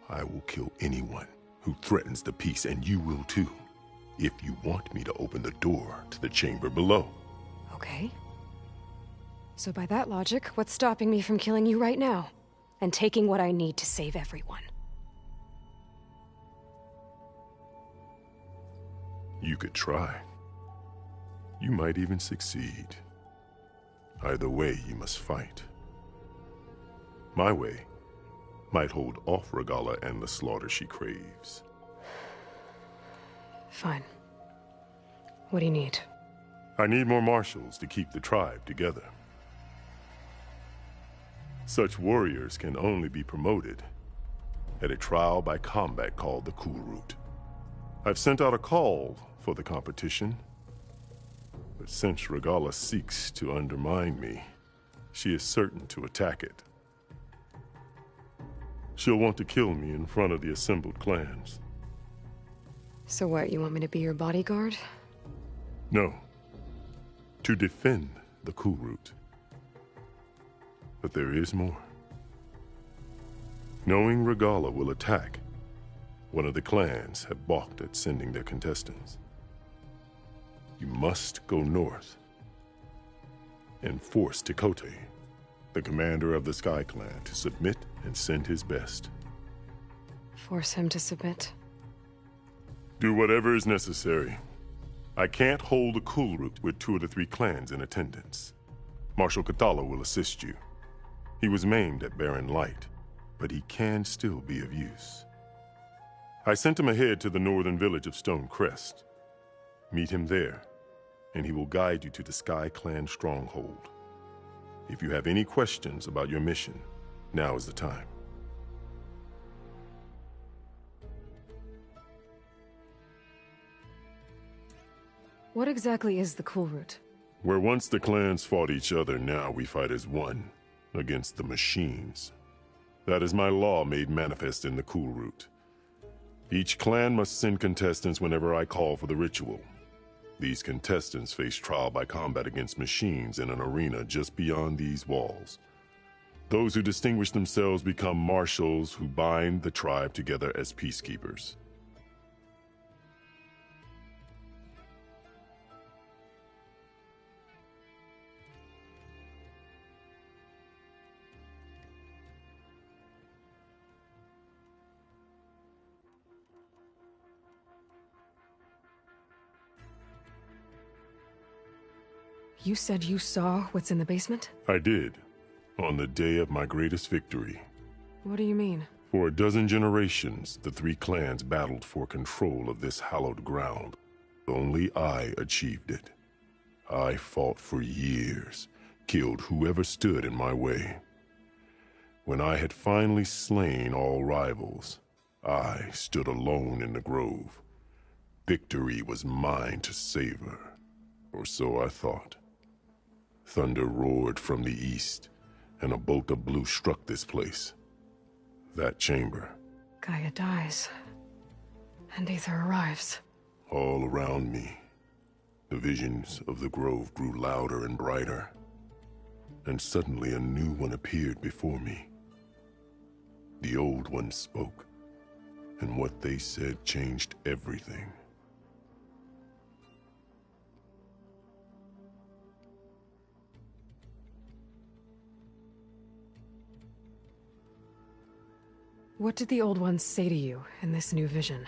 I will kill anyone who threatens the peace, and you will too, if you want me to open the door to the chamber below. Okay. So by that logic, what's stopping me from killing you right now? And taking what I need to save everyone? You could try. You might even succeed. Either way, you must fight. My way might hold off Regalla and the slaughter she craves. Fine. What do you need? I need more marshals to keep the tribe together. Such warriors can only be promoted at a trial by combat called the Kulrut. I've sent out a call for the competition, but since Regalla seeks to undermine me, she is certain to attack it. She'll want to kill me in front of the assembled clans. So what, you want me to be your bodyguard? No. To defend the Kulrut. But there is more. Knowing Regalla will attack, one of the clans have balked at sending their contestants. You must go north and force Tekotteh, the commander of the Sky Clan, to submit and send his best. Force him to submit? Do whatever is necessary. I can't hold the Kulrut with 2 of the 3 clans in attendance. Marshal Kotallo will assist you. He was maimed at Barren Light, but he can still be of use. I sent him ahead to the northern village of Stone Crest. Meet him there, and he will guide you to the Sky Clan stronghold. If you have any questions about your mission, now is the time. What exactly is the Kulrut? Where once the clans fought each other, now we fight as one, against the machines. That is my law made manifest in the Kulrut. Each clan must send contestants whenever I call for the ritual. These contestants face trial by combat against machines in an arena just beyond these walls. Those who distinguish themselves become marshals who bind the tribe together as peacekeepers. You said you saw what's in the basement? I did, on the day of my greatest victory. What do you mean? For a dozen generations, the 3 clans battled for control of this hallowed ground. Only I achieved it. I fought for years, killed whoever stood in my way. When I had finally slain all rivals, I stood alone in the grove. Victory was mine to savor, or so I thought. Thunder roared from the east, and a bolt of blue struck this place. That chamber. Gaia dies, and Aether arrives. All around me, the visions of the grove grew louder and brighter, and suddenly a new one appeared before me. The old one spoke, and what they said changed everything. What did the old ones say to you in this new vision?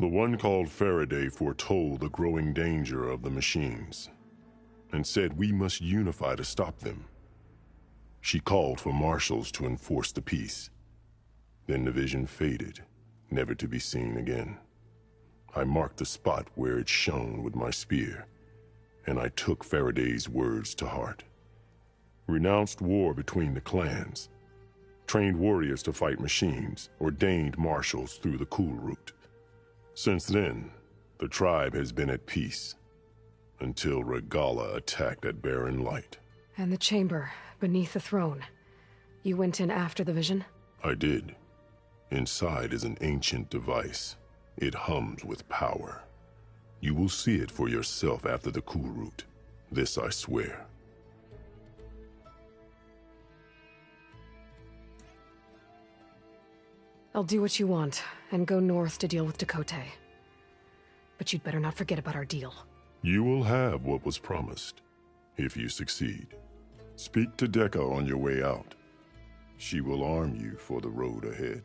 The one called Faraday foretold the growing danger of the machines, and said we must unify to stop them. She called for marshals to enforce the peace. Then the vision faded, never to be seen again. I marked the spot where it shone with my spear, and I took Faraday's words to heart. Renounced war between the clans, trained warriors to fight machines, ordained marshals through the Kulrut. Since then, the tribe has been at peace, until Regalla attacked at Barren Light. And the chamber, beneath the throne. You went in after the vision? I did. Inside is an ancient device. It hums with power. You will see it for yourself after the coup route. This I swear. I'll do what you want, and go north to deal with Dakota. But you'd better not forget about our deal. You will have what was promised, if you succeed. Speak to Dekka on your way out. She will arm you for the road ahead.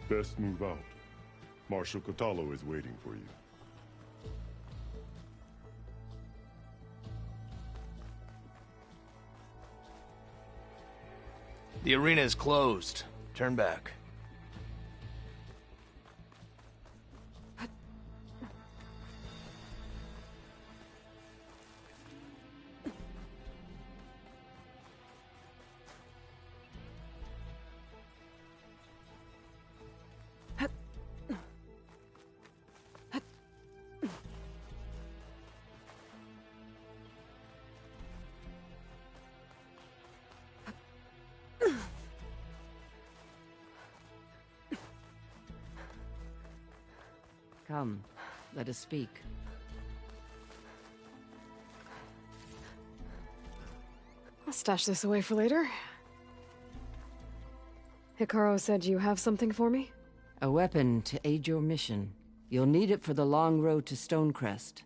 Best move out. Marshal Kotallo is waiting for you. The arena is closed. Turn back. Come, let us speak. I'll stash this away for later. Hikaru said you have something for me? A weapon to aid your mission. You'll need it for the long road to Stonecrest.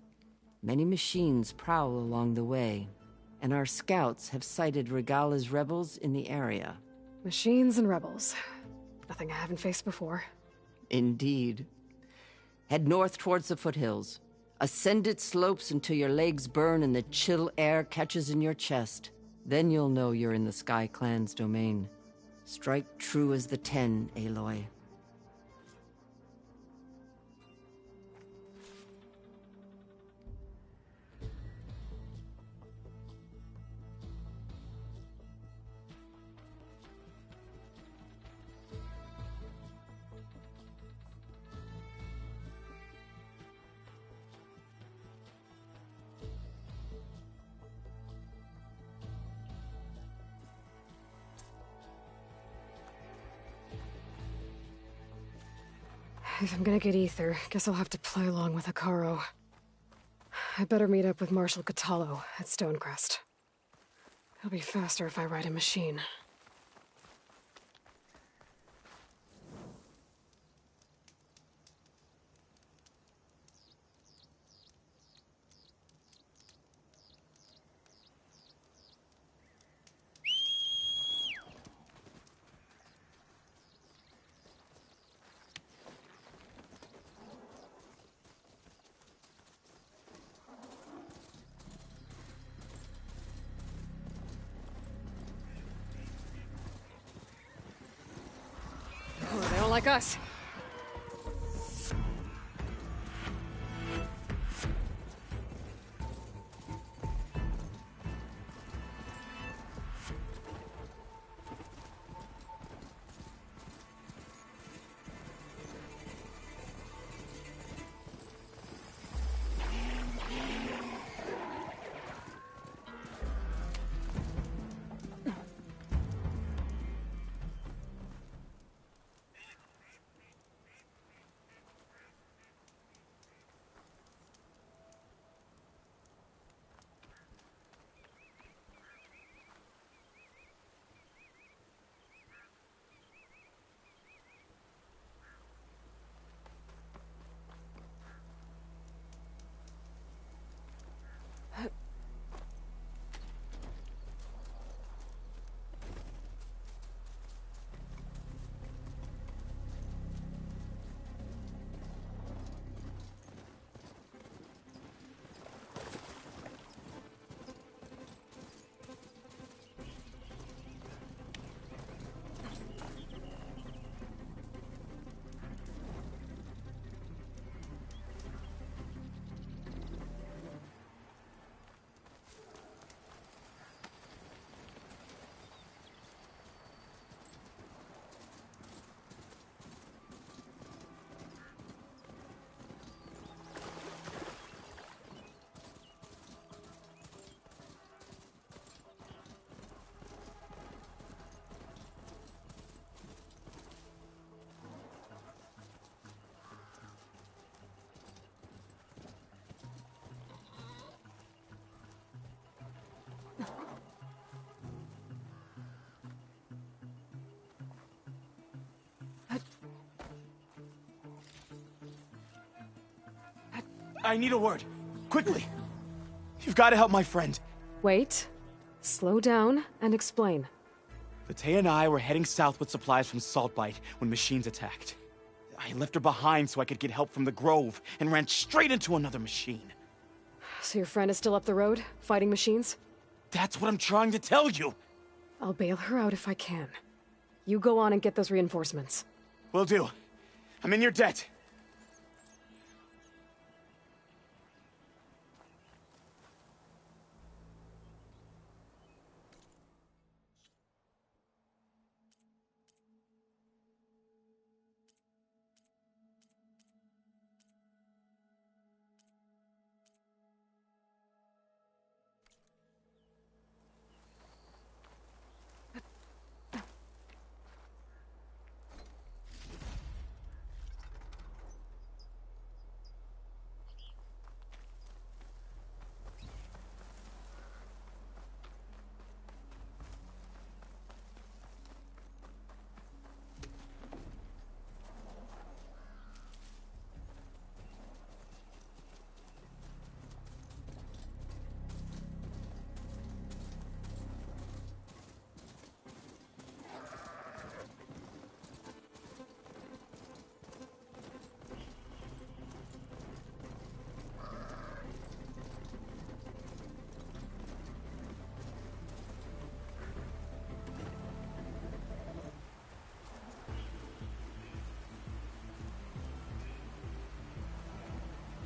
Many machines prowl along the way, and our scouts have sighted Regala's rebels in the area. Machines and rebels. Nothing I haven't faced before. Indeed. Head north towards the foothills. Ascend its slopes until your legs burn and the chill air catches in your chest. Then you'll know you're in the Sky Clan's domain. Strike true as the 10, Aloy. If I'm gonna get ether, guess I'll have to play along with Hikaru. I better meet up with Marshal Kotallo at Stonecrest. It'll be faster if I ride a machine. Oh, they don't like us. I need a word. Quickly. You've got to help my friend. Wait. Slow down and explain. Batea and I were heading south with supplies from Saltbite when machines attacked. I left her behind so I could get help from the Grove and ran straight into another machine. So your friend is still up the road, fighting machines? That's what I'm trying to tell you. I'll bail her out if I can. You go on and get those reinforcements. Will do. I'm in your debt.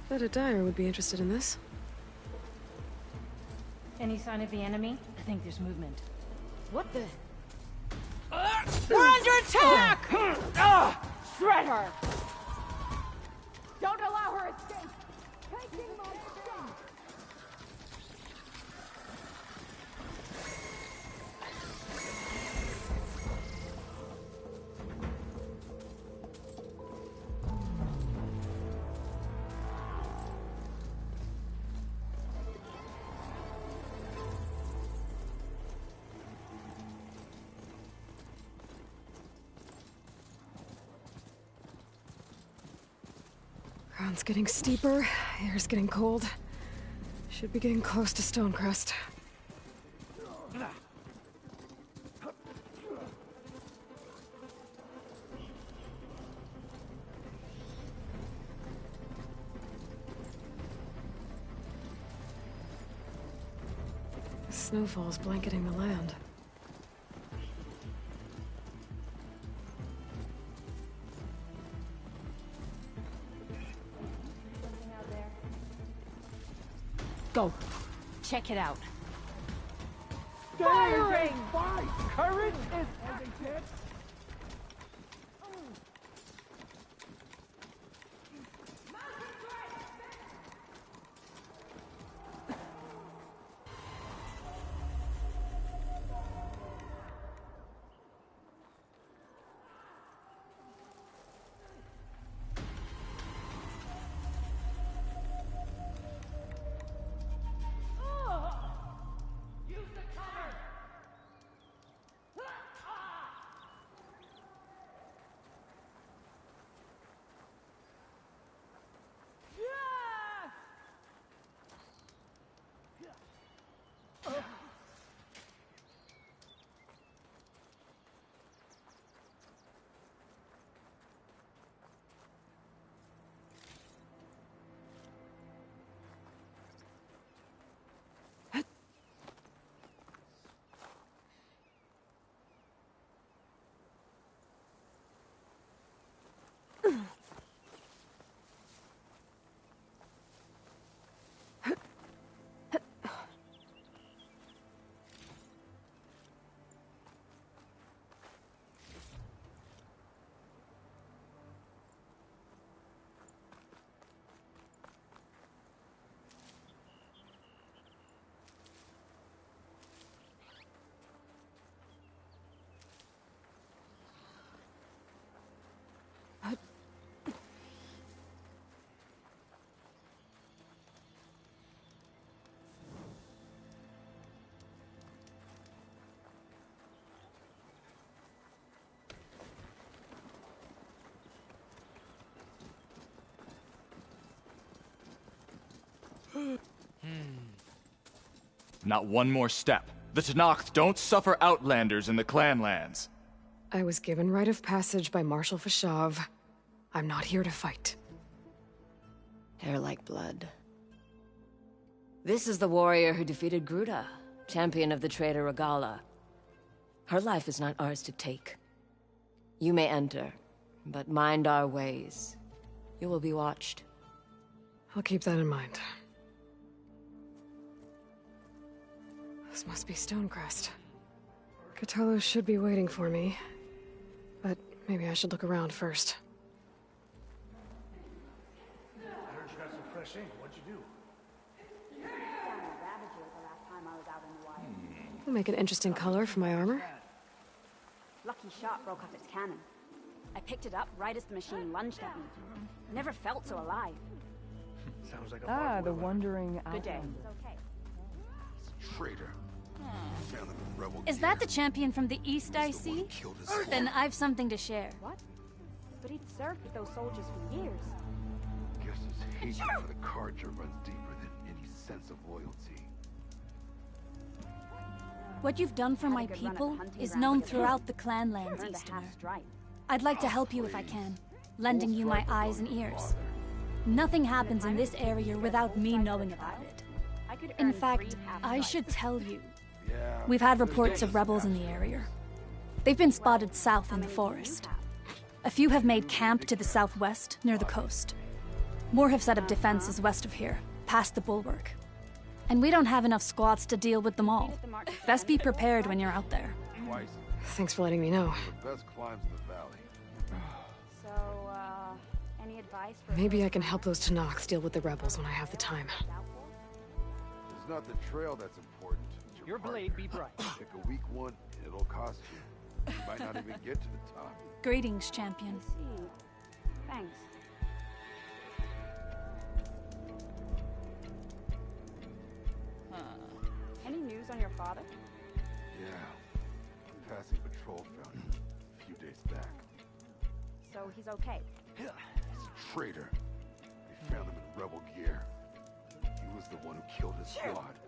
Bet a Dyer would be interested in this. Any sign of the enemy? I think there's movement. What the? We're under attack! Shred her! Don't allow her escape! Taking my shot! Ground's getting steeper, air's getting cold. Should be getting close to Stonecrest. The snowfall's blanketing the land. Go. Check it out. Firing! Fight! Courage is everything. Not one more step. The Tenakth don't suffer outlanders in the Clanlands. I was given rite of passage by Marshal Fashav. I'm not here to fight. Hair like blood. This is the warrior who defeated Gruta, champion of the traitor Regala. Her life is not ours to take. You may enter, but mind our ways. You will be watched. I'll keep that in mind. This must be Stonecrest. Cthulhu should be waiting for me, but maybe I should look around first. I heard you got some fresh ink. What'd you do? Will make an interesting color for my armor. Lucky shot broke off its cannon. I picked it up right as the machine lunged at me. Never felt so alive. Sounds like a the wandering Good day. outlander. Traitor. Found them in rebel Is that the champion from the east I see? Then I've something to share. What? But he'd served with those soldiers for years. Guess his hatred for the Carja runs deeper than any sense of loyalty. What you've done for my people is known throughout the Clanlands, Easterner. I'd like to help you if I can, lending you my eyes and ears. Nothing happens in this area without me knowing about it. In fact, I should tell you. We've had reports of rebels in the area. They've been spotted south in the forest. A few have made camp to the southwest, near the coast. More have set up defenses west of here, past the bulwark. And we don't have enough squads to deal with them all. Best be prepared when you're out there. Thanks for letting me know. The best climbs in the valley. So, any advice for... Maybe I can help those Tenakths deal with the rebels when I have the time. It's not the trail that's important. It's your blade be bright. Pick a weak one, and it'll cost you. You might not even get to the top. Greetings, champion. Thanks. Any news on your father? Yeah. Passing patrol found him a few days back. So he's okay? He's a traitor. They found him in rebel gear. He was the one who killed his squad.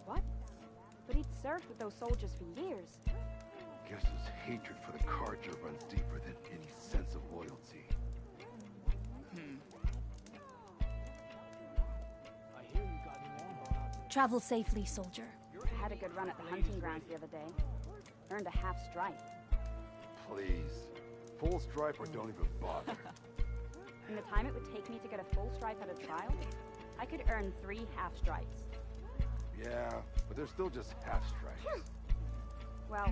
What? But he'd served with those soldiers for years. Guess his hatred for the Carja runs deeper than any sense of loyalty. Travel safely, soldier. I had a good run at the hunting grounds the other day. Earned a half stripe. Please. Full stripe or don't even bother. In the time it would take me to get a full stripe at a trial, I could earn 3 half stripes. Yeah, but they're still just half stripes. Well,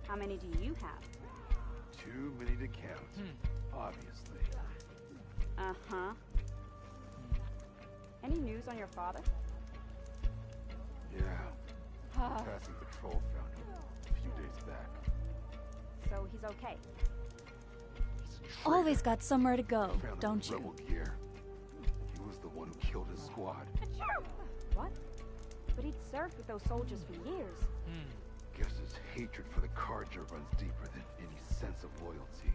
how many do you have? Too many to count, obviously. Uh-huh. Any news on your father? Yeah. Passing patrol found him a few days back. So he's okay? Always got somewhere to go, Found him don't in you? rebel gear. He was the one who killed his squad. What? But he'd served with those soldiers for years. Guess his hatred for the Carja runs deeper than any sense of loyalty.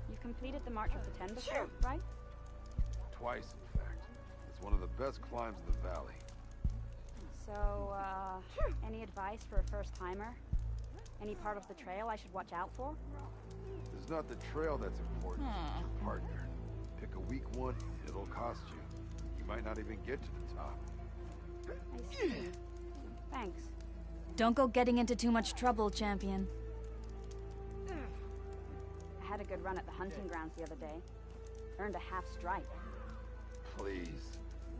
You completed the March of the Ten before, right? Twice, in fact. It's one of the best climbs in the valley. So, any advice for a first-timer? Any part of the trail I should watch out for? It's not the trail that's important, it's your partner. Pick a weak one, and it'll cost you. You might not even get to the top. I see. Thanks. Don't go getting into too much trouble, champion. I had a good run at the hunting grounds the other day. Earned a half stripe. Please.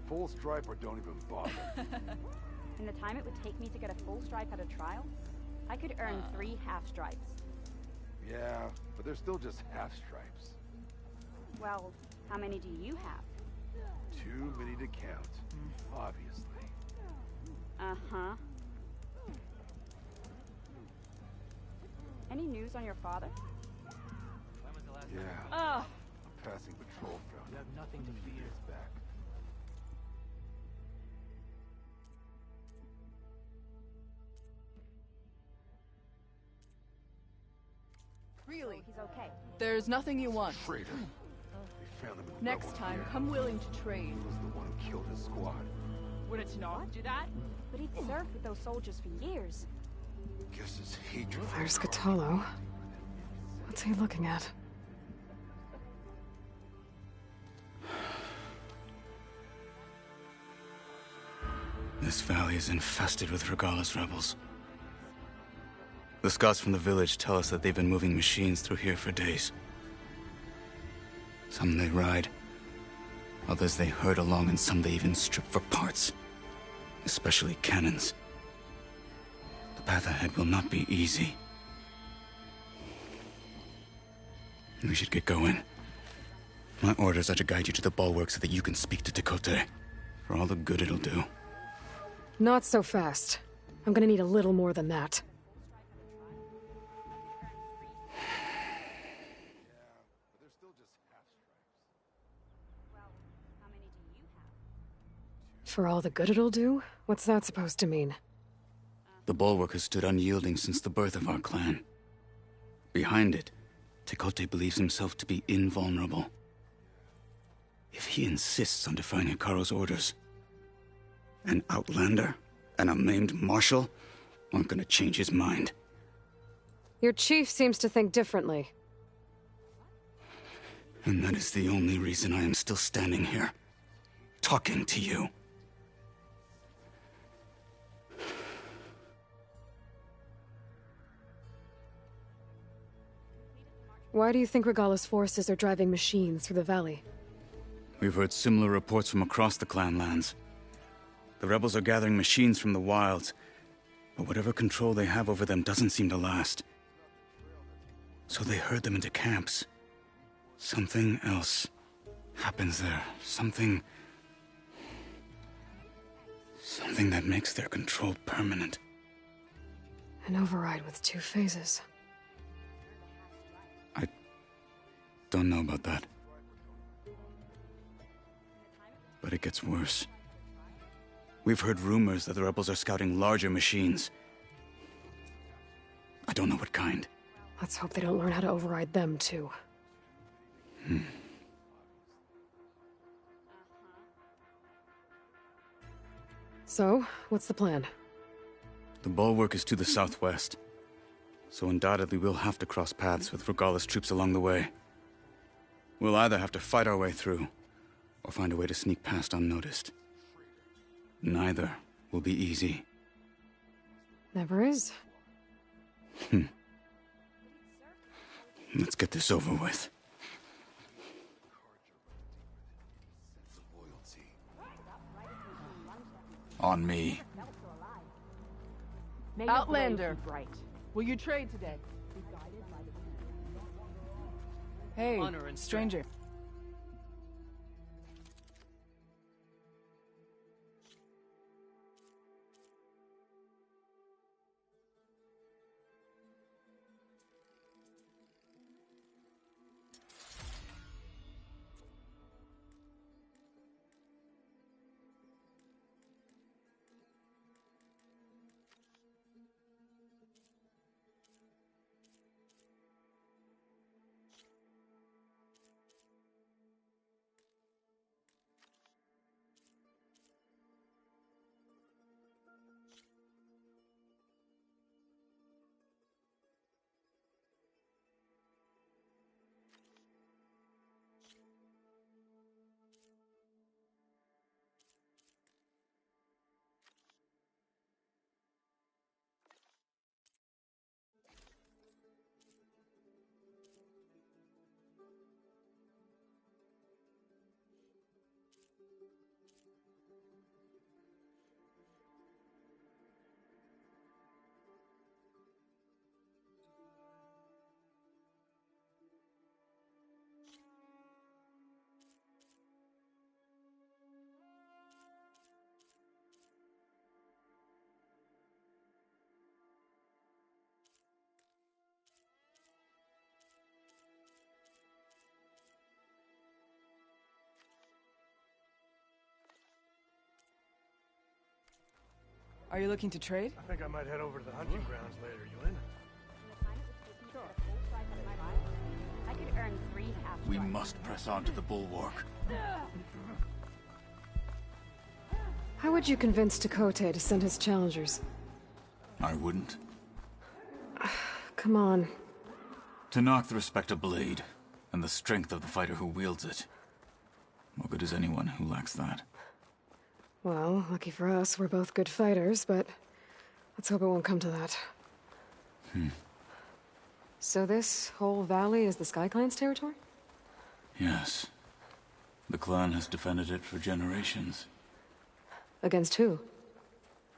Full stripe or don't even bother. In the time it would take me to get a full stripe at a trial, I could earn 3 half stripes. Yeah, but they're still just half stripes. Well, how many do you have? Too many to count, obviously. Uh-huh. Any news on your father? Yeah. Oh. A passing patrol found You have nothing to fear. years back. Really? So he's okay. There's nothing you want. Traitor. They found him in the Next rubble time, here. come willing to trade. He was the one who killed his squad. Would it not do that? But he'd served with those soldiers for years. Guess his hatred. There's Cthulhu. What's he looking at? This valley is infested with Regalla's rebels. The scouts from the village tell us that they've been moving machines through here for days. Some they ride, others they herd along, and some they even strip for parts. Especially cannons. The path ahead will not be easy. We should get going. My orders are to guide you to the bulwark so that you can speak to Tekotteh. For all the good it'll do. Not so fast. I'm gonna need a little more than that. For all the good it'll do? What's that supposed to mean? The bulwark has stood unyielding since the birth of our clan. Behind it, Tekotteh believes himself to be invulnerable. If he insists on defying Hekarro's orders, an outlander and a maimed marshal aren't gonna change his mind. Your chief seems to think differently. And that is the only reason I am still standing here, talking to you. Why do you think Regalla's forces are driving machines through the valley? We've heard similar reports from across the clan lands. The rebels are gathering machines from the wilds, but whatever control they have over them doesn't seem to last. So they herd them into camps. Something else happens there. Something that makes their control permanent. An override with 2 phases. I don't know about that. But it gets worse. We've heard rumors that the rebels are scouting larger machines. I don't know what kind. Let's hope they don't learn how to override them, too. So, what's the plan? The bulwark is to the southwest, so undoubtedly we'll have to cross paths with Regalla's troops along the way. We'll either have to fight our way through, or find a way to sneak past unnoticed. Neither will be easy. Never is. Let's get this over with. On me. Outlander, will you trade today? Hey, stranger. Are you looking to trade? I think I might head over to the hunting grounds later. You in? I could earn earn 3 half We must press on to the bulwark. How would you convince Tekote to send his challengers? I wouldn't. Come on. To knock the respect of blade, and the strength of the fighter who wields it. What good is anyone who lacks that? Well, lucky for us, we're both good fighters, but let's hope it won't come to that. So this whole valley is the Sky Clan's territory? Yes. The clan has defended it for generations. Against who?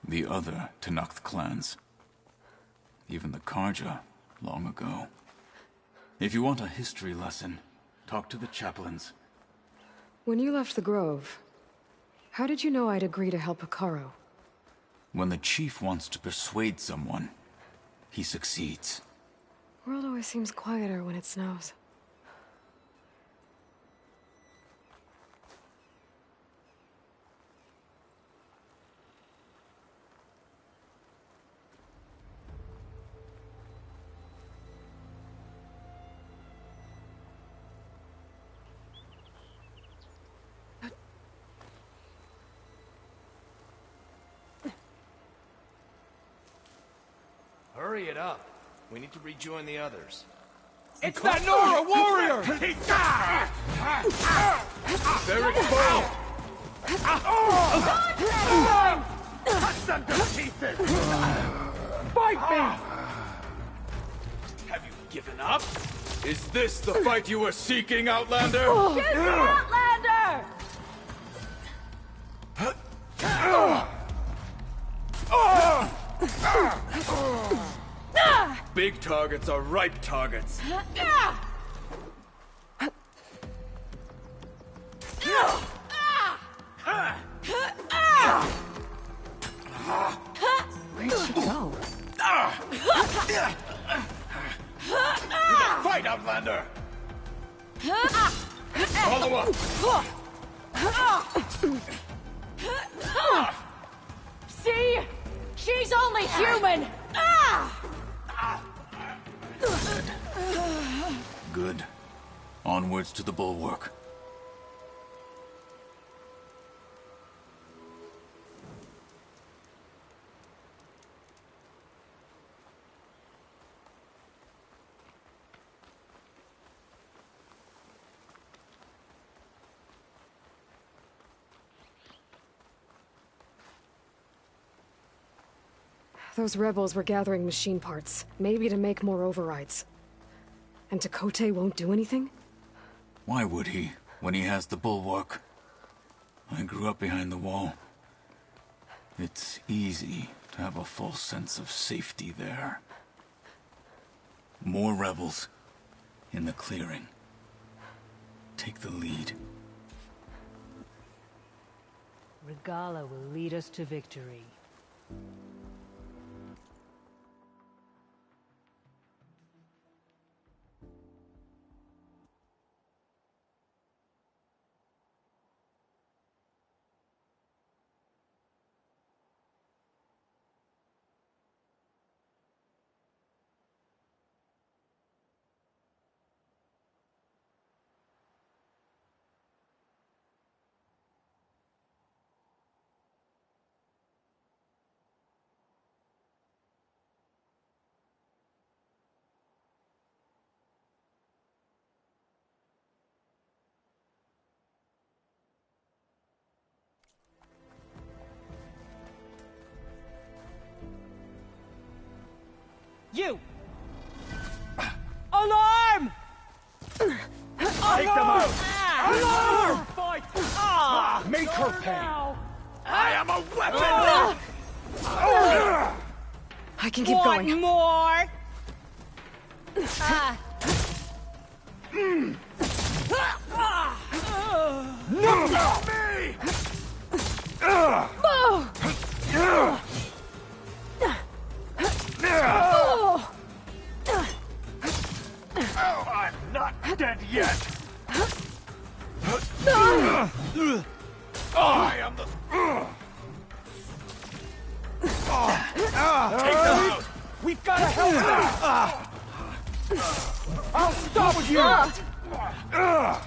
The other Tenakth clans. Even the Karja, long ago. If you want a history lesson, talk to the chaplains. When you left the Grove, how did you know I'd agree to help Hekarro? When the chief wants to persuade someone, he succeeds. World always seems quieter when it snows. Hurry it up. We need to rejoin the others. It's that Nora warrior! They're exposed! Cut them to pieces! Fight me! Have you given up? Is this the fight you were seeking, Outlander? Give me Outlander! Big targets are ripe targets. Where'd she go? Fight, Outlander! Follow up! See? She's only human! Good. Onwards to the bulwark. Those rebels were gathering machine parts, maybe to make more overrides. And Tekote won't do anything? Why would he, when he has the bulwark? I grew up behind the wall. It's easy to have a false sense of safety there. More rebels in the clearing. Take the lead. Regalla will lead us to victory. You! Alarm! Take them out! Alarm! Fight! Make her pay! I am a weapon! I can keep going. One more! Not me! I'm not dead yet! I am the... Take them out! We've got to help them! I'll stop you! What?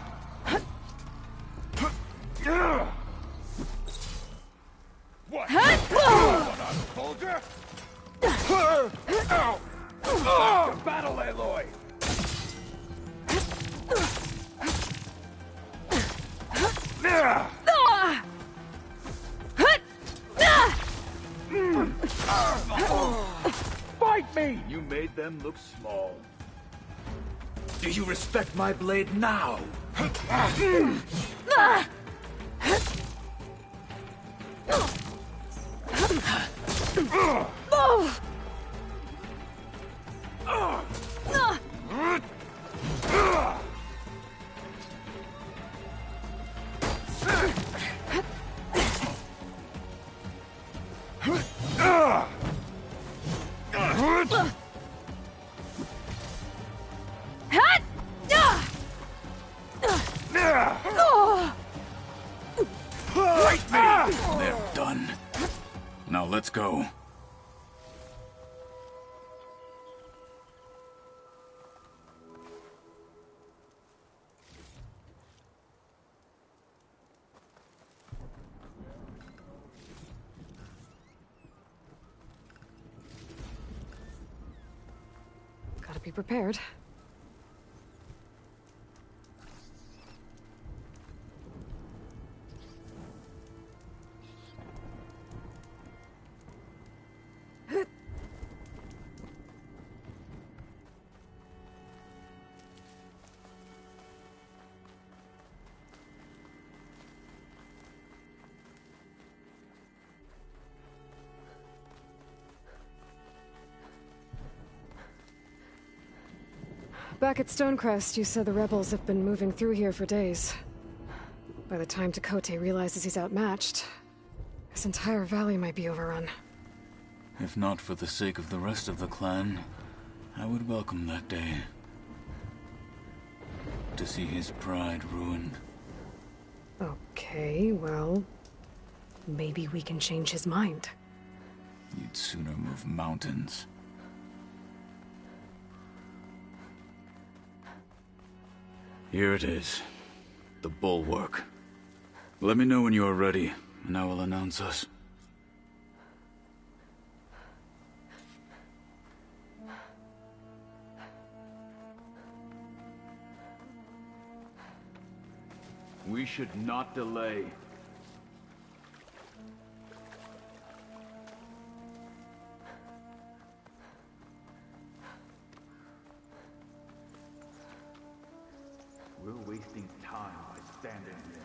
What, I'm a soldier? Back to battle, Aloy! Fight me! You made them look small. Do you respect my blade now? Fight me! They're done. Now let's go. Gotta be prepared. Back at Stonecrest, you said the rebels have been moving through here for days. By the time Tekotteh realizes he's outmatched, this entire valley might be overrun. If not for the sake of the rest of the clan, I would welcome that day. To see his pride ruined. Okay, well... maybe we can change his mind. You'd sooner move mountains. Here it is. The bulwark. Let me know when you are ready, and I will announce us. We should not delay. We're wasting time by standing here.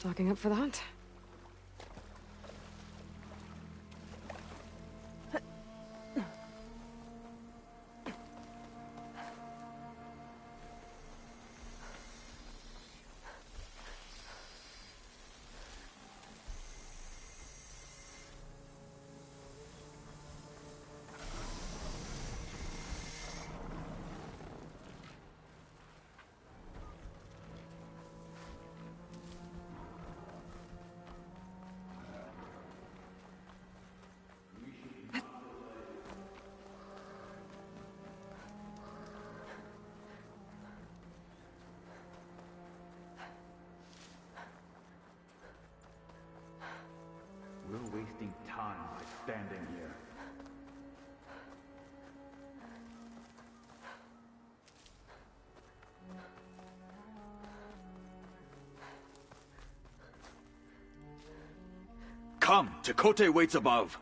Stocking up for the hunt. We're wasting time by standing here. Come! Chakotay waits above!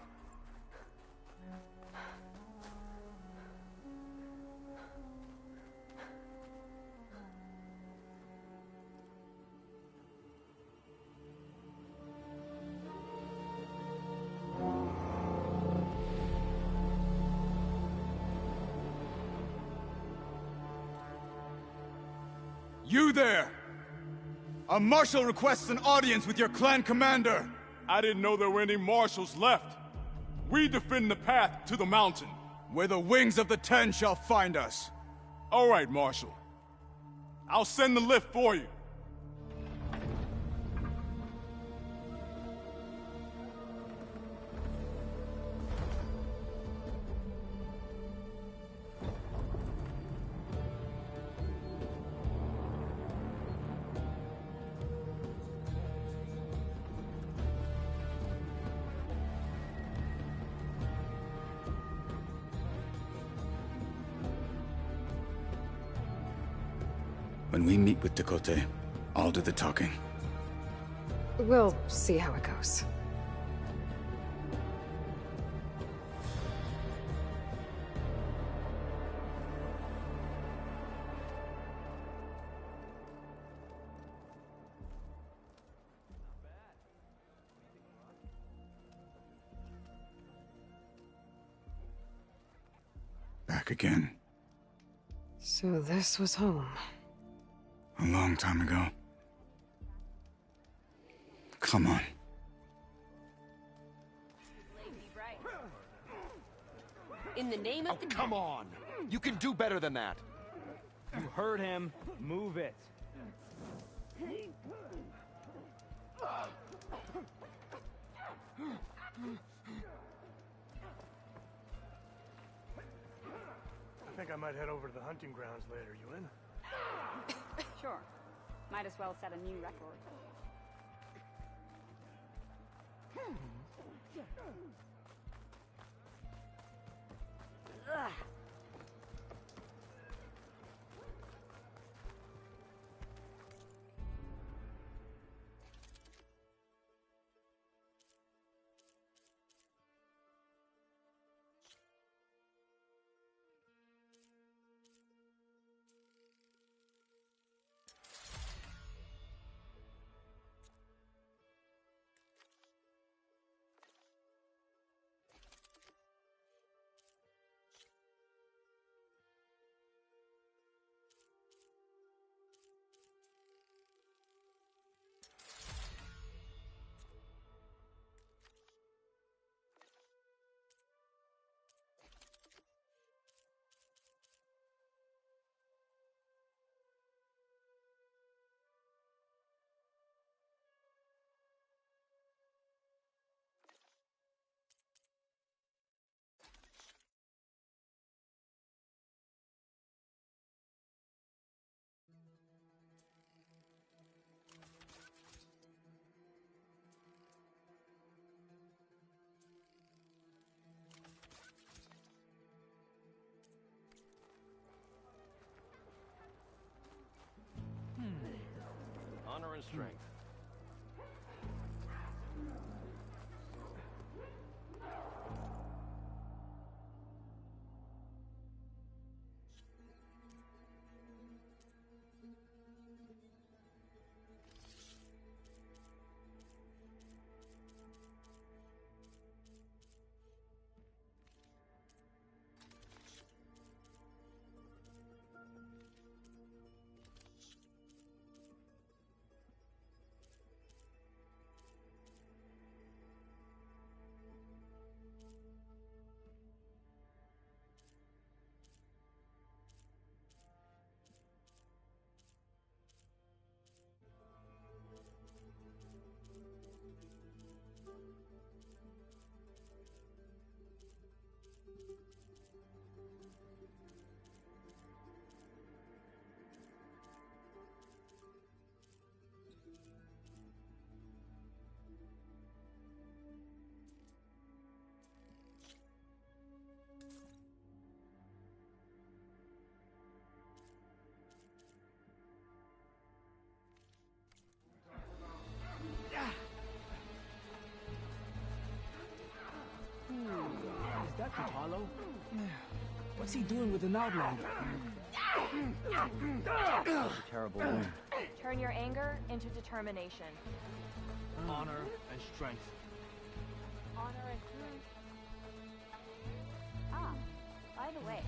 You there! A marshal requests an audience with your clan commander! I didn't know there were any marshals left. We defend the path to the mountain. Where the wings of the Ten shall find us. All right, Marshal. I'll send the lift for you. When we meet with Tekotteh, I'll do the talking. We'll see how it goes. Back again. So this was home. A long time ago. Come on. In the name of the... Come on! You can do better than that! You heard him. Move it. I think I might head over to the hunting grounds later. You in? Sure. Might as well set a new record. Ugh. Honor and strength. bro. What's he doing with an Outlander? A terrible wound. Turn your anger into determination. Honor and strength. Honor and strength. Ah, by the way,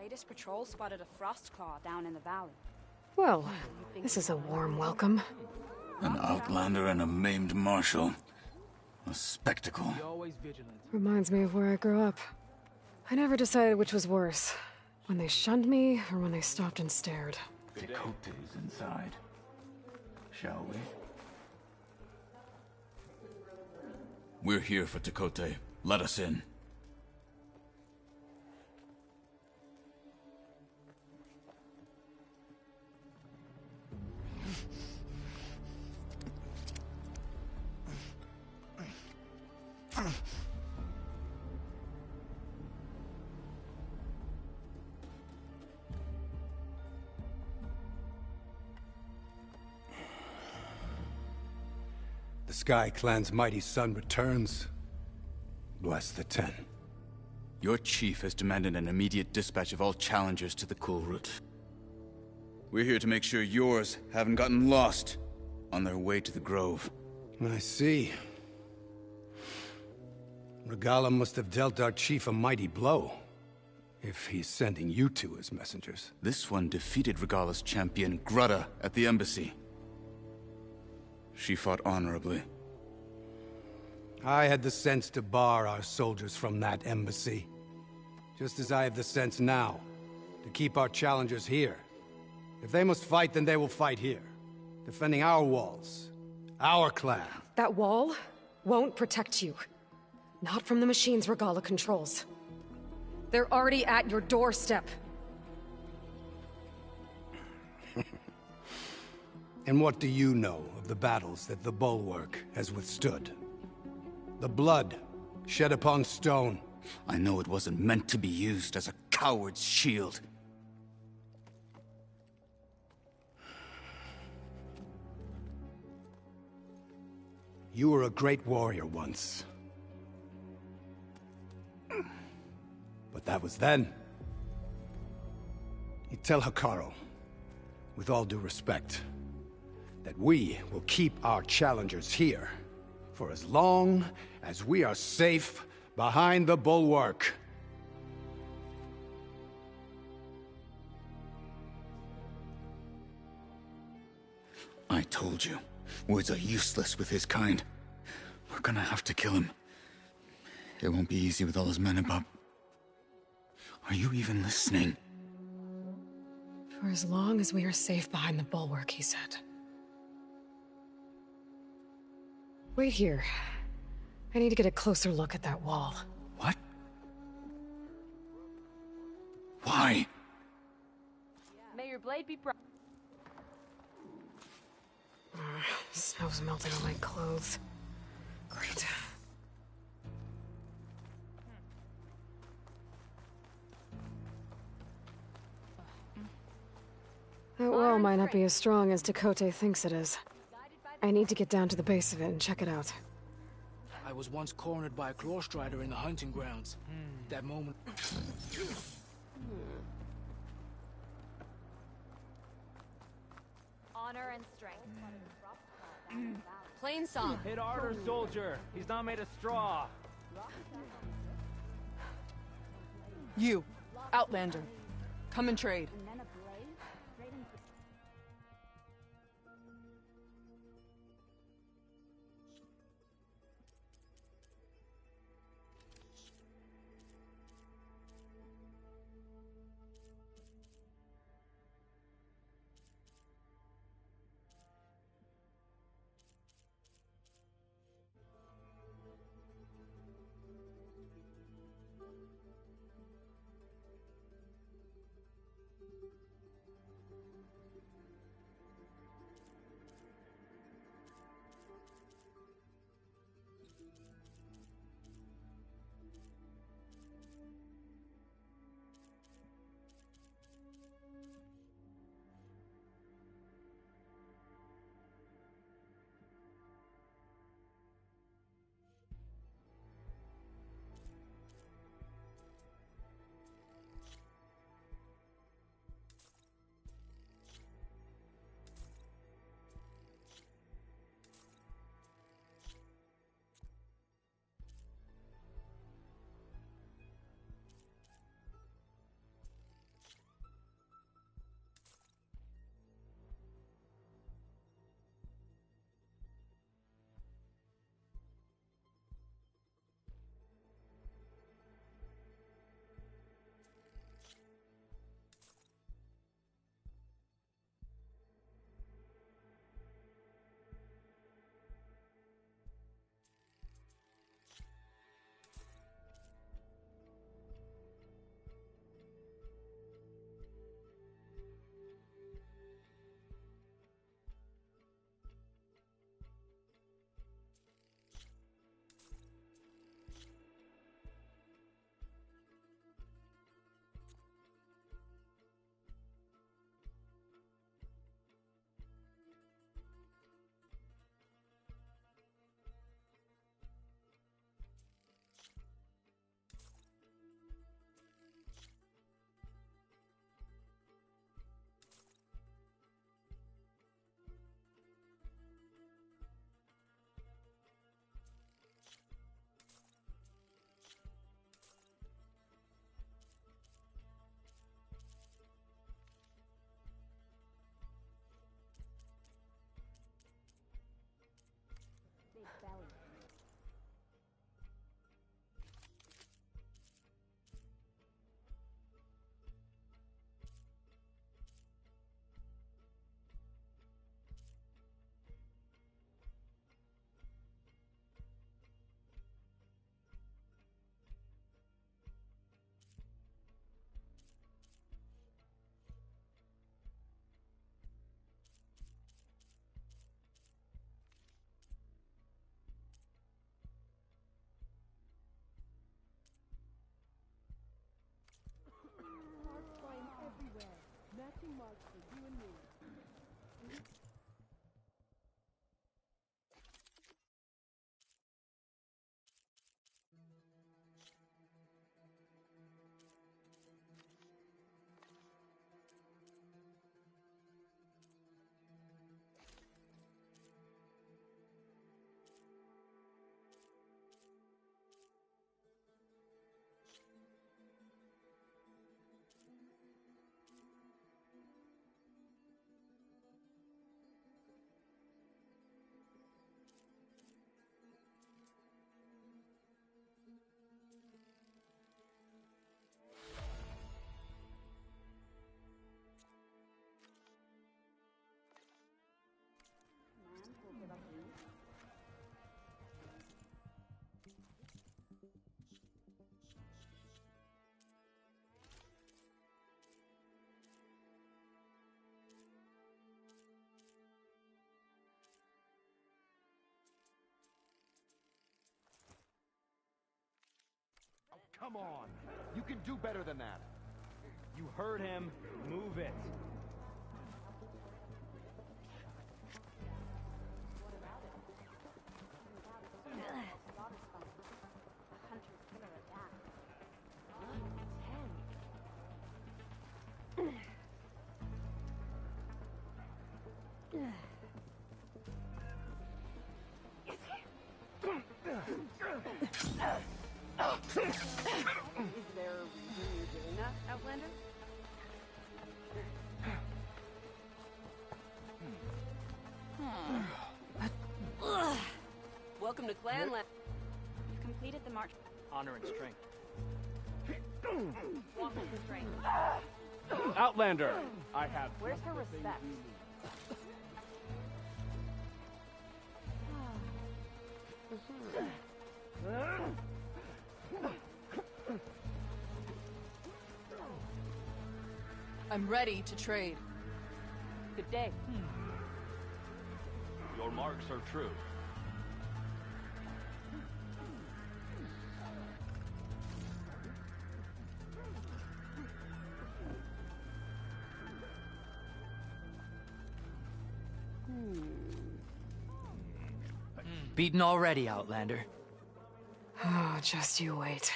latest patrol spotted a Frostclaw down in the valley. Well, this is a warm welcome. An Outlander and a maimed Marshal. A spectacle. Reminds me of where I grew up. I never decided which was worse. When they shunned me, or when they stopped and stared. Tekote's inside. Shall we? We're here for Tekote. Let us in. The Sky Clan's mighty son returns. Bless the Ten. Your chief has demanded an immediate dispatch of all challengers to the Cool Route. We're here to make sure yours haven't gotten lost on their way to the Grove. I see. Regala must have dealt our chief a mighty blow, if he's sending you two as messengers. This one defeated Regala's champion, Grudda, at the embassy. She fought honorably. I had the sense to bar our soldiers from that embassy. Just as I have the sense now, to keep our challengers here. If they must fight, then they will fight here. Defending our walls. Our clan. That wall won't protect you. Not from the machines Regala controls. They're already at your doorstep. And what do you know of the battles that the Bulwark has withstood? The blood shed upon stone. I know it wasn't meant to be used as a coward's shield. You were a great warrior once. But that was then. You tell Hekarro, with all due respect, that we will keep our challengers here for as long as we are safe behind the Bulwark. I told you, words are useless with his kind. We're gonna have to kill him. It won't be easy with all his men about. Are you even listening? For as long as we are safe behind the Bulwark, he said. Wait here. I need to get a closer look at that wall. What? Why? May your blade be bright. Snow's melting on my clothes. Great. That wall might not be as strong as Tekote thinks it is. I need to get down to the base of it and check it out. I was once cornered by a claw strider in the hunting grounds. That moment... Honor and strength. Plain song. Hit harder, soldier. He's not made of straw. You, Outlander. Come and trade. logs for you and me. Come on! You can do better than that! You heard him. Move it. Is there a reason you're doing that, Outlander? Welcome to Clanland. You've completed the march. Honor and strength. Walk with strength. Outlander! I have... Where's her respect? I'm ready to trade. Good day. Your marks are true. Beaten already, Outlander. Oh, just you wait.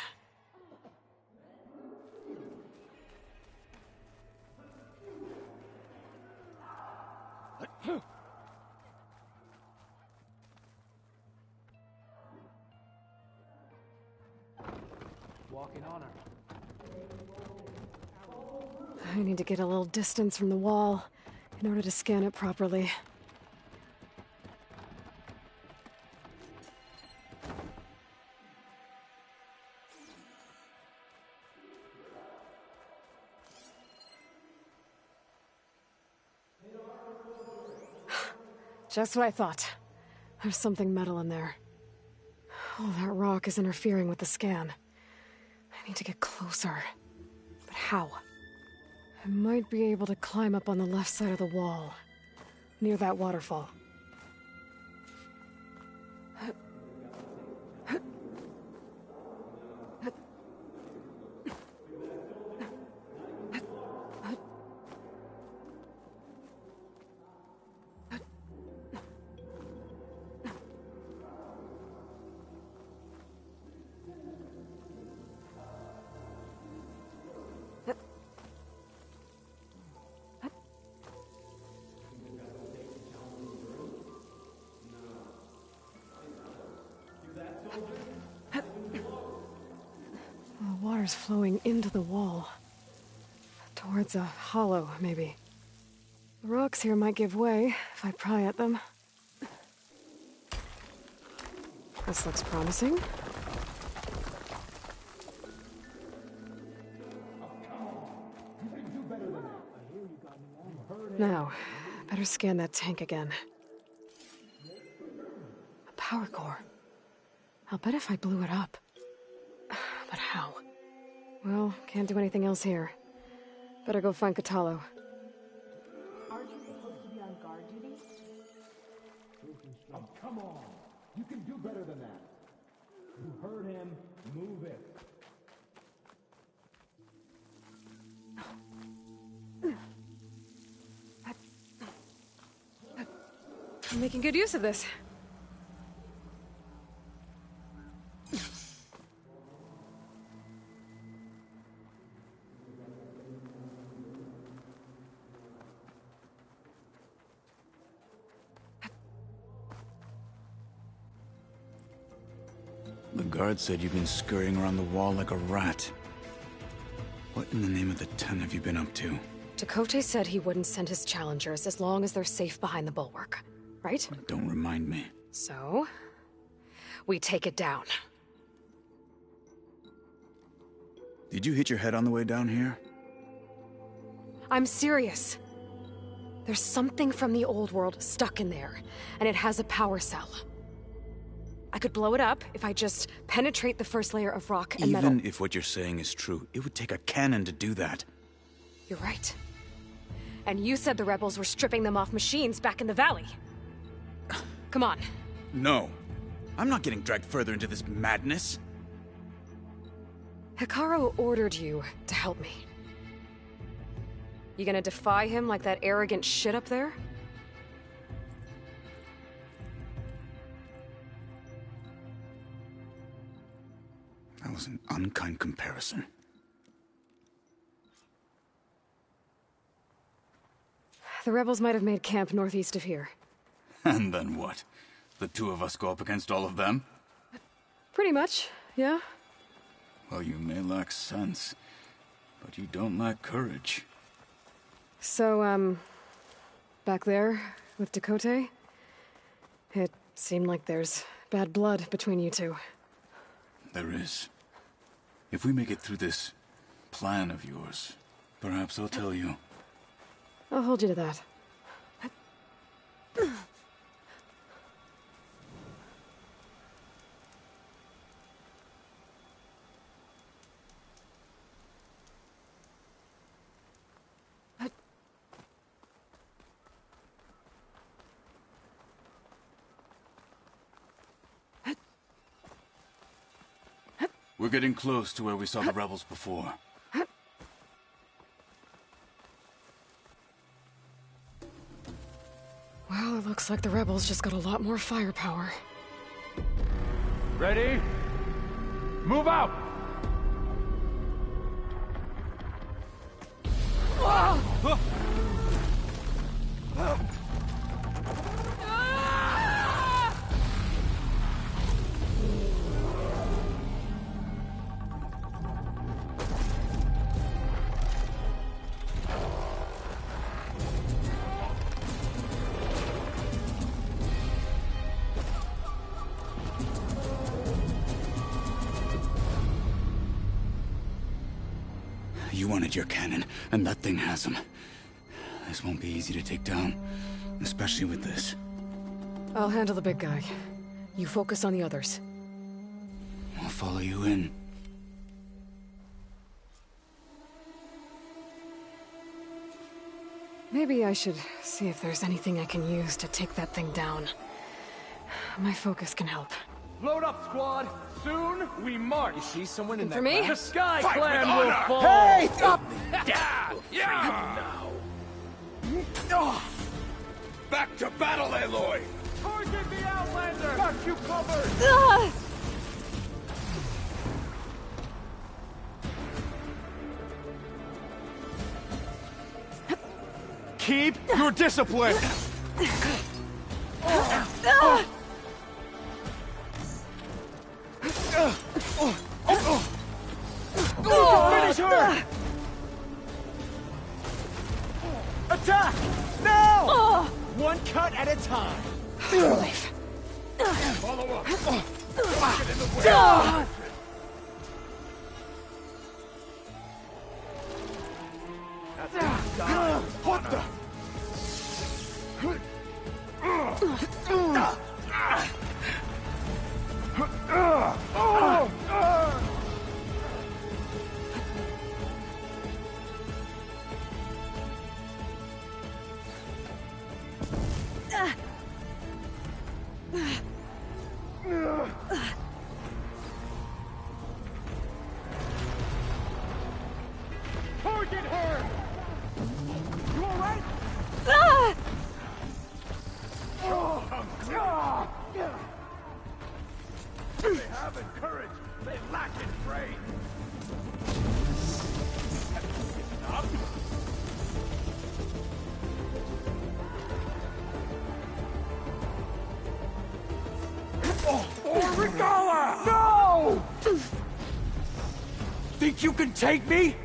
Walking honor. I need to get a little distance from the wall in order to scan it properly. Just what I thought. There's something metal in there. Oh, that rock is interfering with the scan. I need to get closer. But how? I might be able to climb up on the left side of the wall, near that waterfall. The water's flowing into the wall. Towards a hollow, maybe. The rocks here might give way if I pry at them. This looks promising. Now, better scan that tank again. A power core. I'll bet if I blew it up. But how? Well, can't do anything else here. Better go find Kotallo. Aren't you supposed to be on guard duty? Oh, come on! You can do better than that! You heard him. Move it. making good use of this. The guard said you've been scurrying around the wall like a rat. What in the name of the Ten have you been up to? Tekotteh said he wouldn't send his challengers as long as they're safe behind the bulwark, right? Don't remind me. So, we take it down. Did you hit your head on the way down here? I'm serious. There's something from the old world stuck in there, and it has a power cell. I could blow it up if I just penetrate the first layer of rock and metal. Even if what you're saying is true, it would take a cannon to do that. You're right. And you said the rebels were stripping them off machines back in the valley. Come on. No. I'm not getting dragged further into this madness. Hekarro ordered you to help me. You gonna defy him like that arrogant shit up there? That was an unkind comparison. The rebels might have made camp northeast of here. And then what? The two of us go up against all of them? Pretty much, yeah. Well, you may lack sense, but you don't lack courage. So, back there with Tekotteh, it seemed like there's bad blood between you two. There is. If we make it through this plan of yours, perhaps I'll tell you. I'll hold you to that. We're getting close to where we saw the rebels before. Well, it looks like the rebels just got a lot more firepower. Ready? Move out! You wanted your cannon, and that thing has him. This won't be easy to take down, especially with this. I'll handle the big guy. You focus on the others. I'll follow you in. Maybe I should see if there's anything I can use to take that thing down. My focus can help. Load up, squad! Soon we march! You see someone in For that me? class? The Sky Fight Clan with will honor! fall! Hey! Stop! Back to battle, Aloy! Target the Outlander! Got you covered! Keep your discipline! Finish her! Attack! Now! One cut at a time. Relief. Follow up! Get in the way! What the? Target her! You alright? have in courage, they lack in brain. Stop. Oh, Regalla! No! Think you can take me?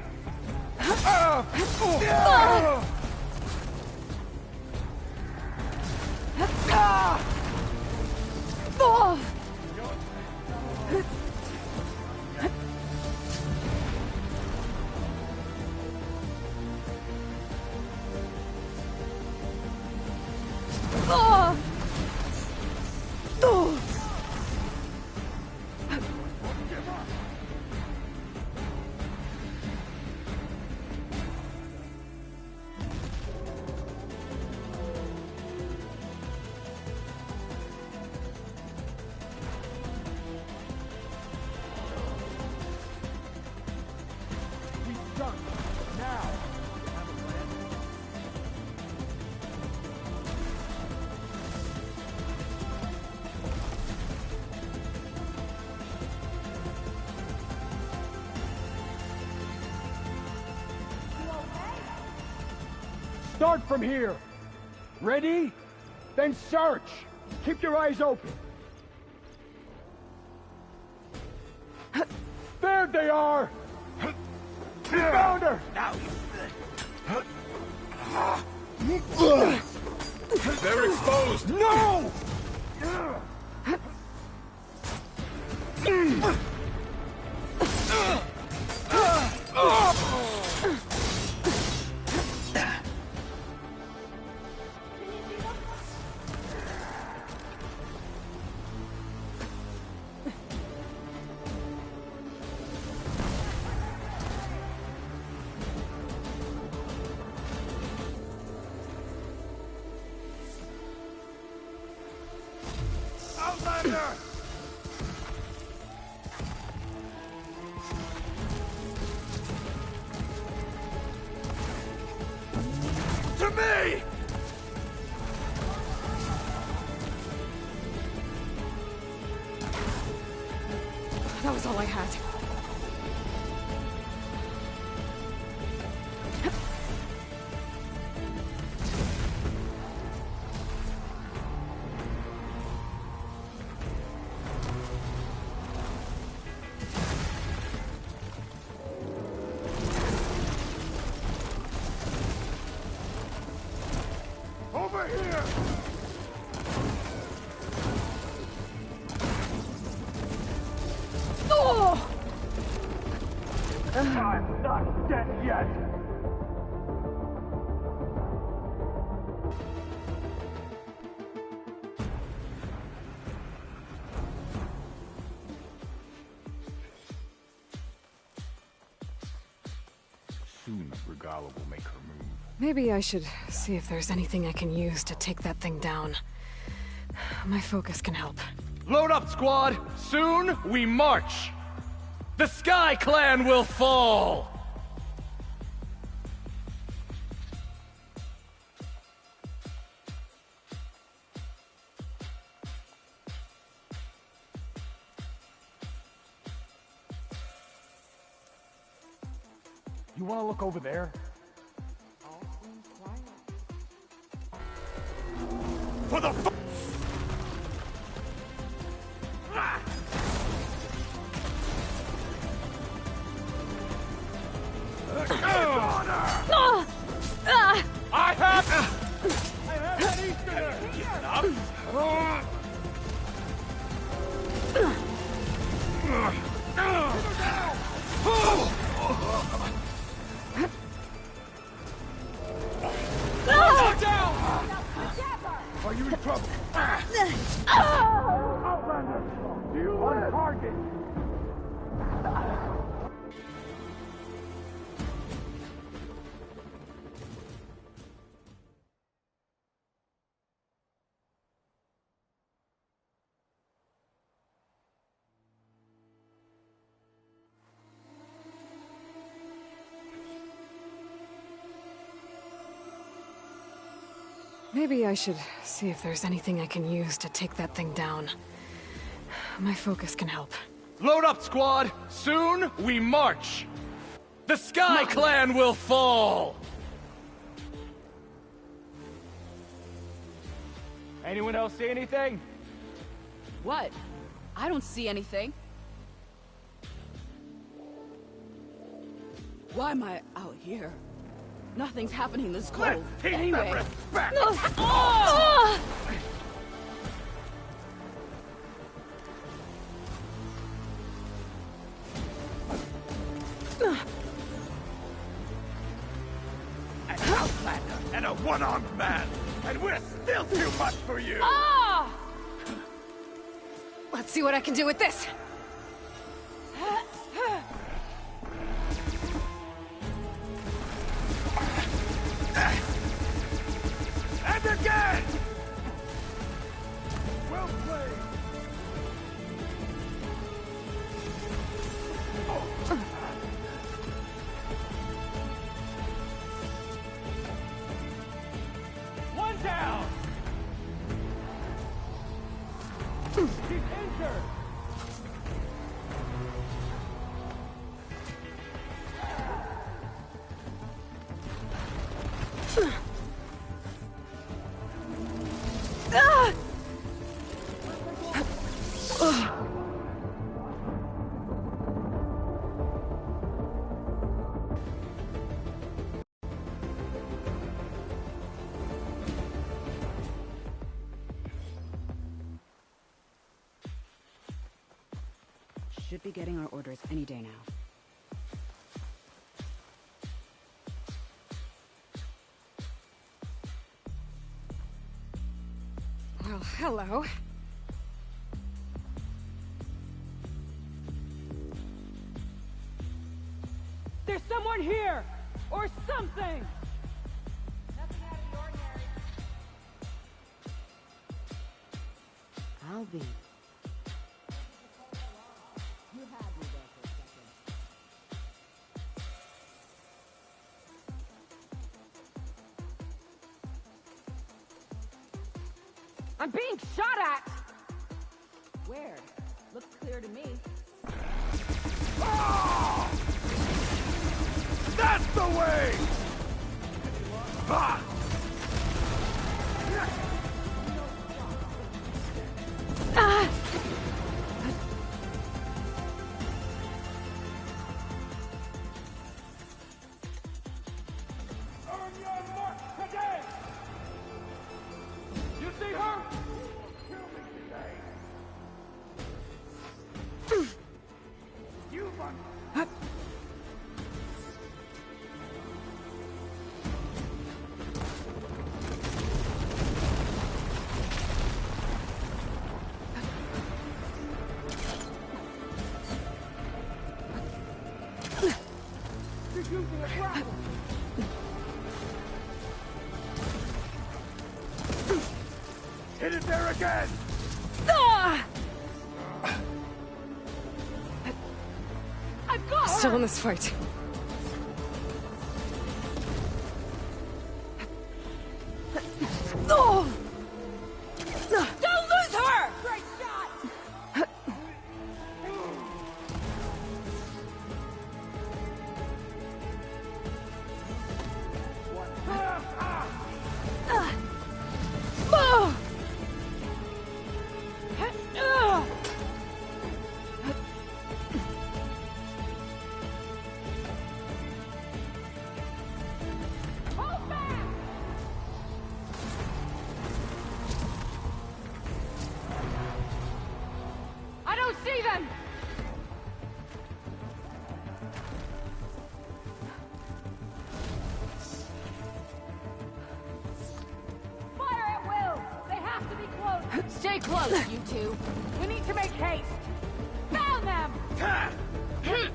Start from here. Ready? Then search. Keep your eyes open. There they are! We found her! Now They're exposed! No! To me! That was all I had. Over here! Oh! I'm not dead yet! Soon, Regalla will make her move. Maybe I should see if there's anything I can use to take that thing down. My focus can help. Load up, squad! Soon we march! The Sky Clan will fall! You want to look over there? For the I have that Easterner! Are you in trouble? Outlander! Do you on target? Maybe I should see if there's anything I can use to take that thing down. My focus can help. Load up, squad! Soon, we march! The Sky Clan will fall! Anyone else see anything? What? I don't see anything. Why am I out here? Nothing's happening this cold. Anyway. An outlander and a one-armed man, and we're still too much for you! Ah! Let's see what I can do with this. And again! Well played! One down! She's injured! Should be getting our orders any day now. Well, hello. There's someone here! Or something! Nothing out of the ordinary. I'll be. You had me there for a second. I'm being shot at! Where? Looks clear to me. Oh! That's the way! Ah! Ah! Earn your mark today! You see her? Kill me today! You run! She's using a grapple! Hit it there again! Ah! I've got her! Still in this fight. Oh! Don't lose her! Great shot! Oh! Hold back! I don't see them! Fire at will! They have to be close! Stay close, you two. We need to make haste! Found them! The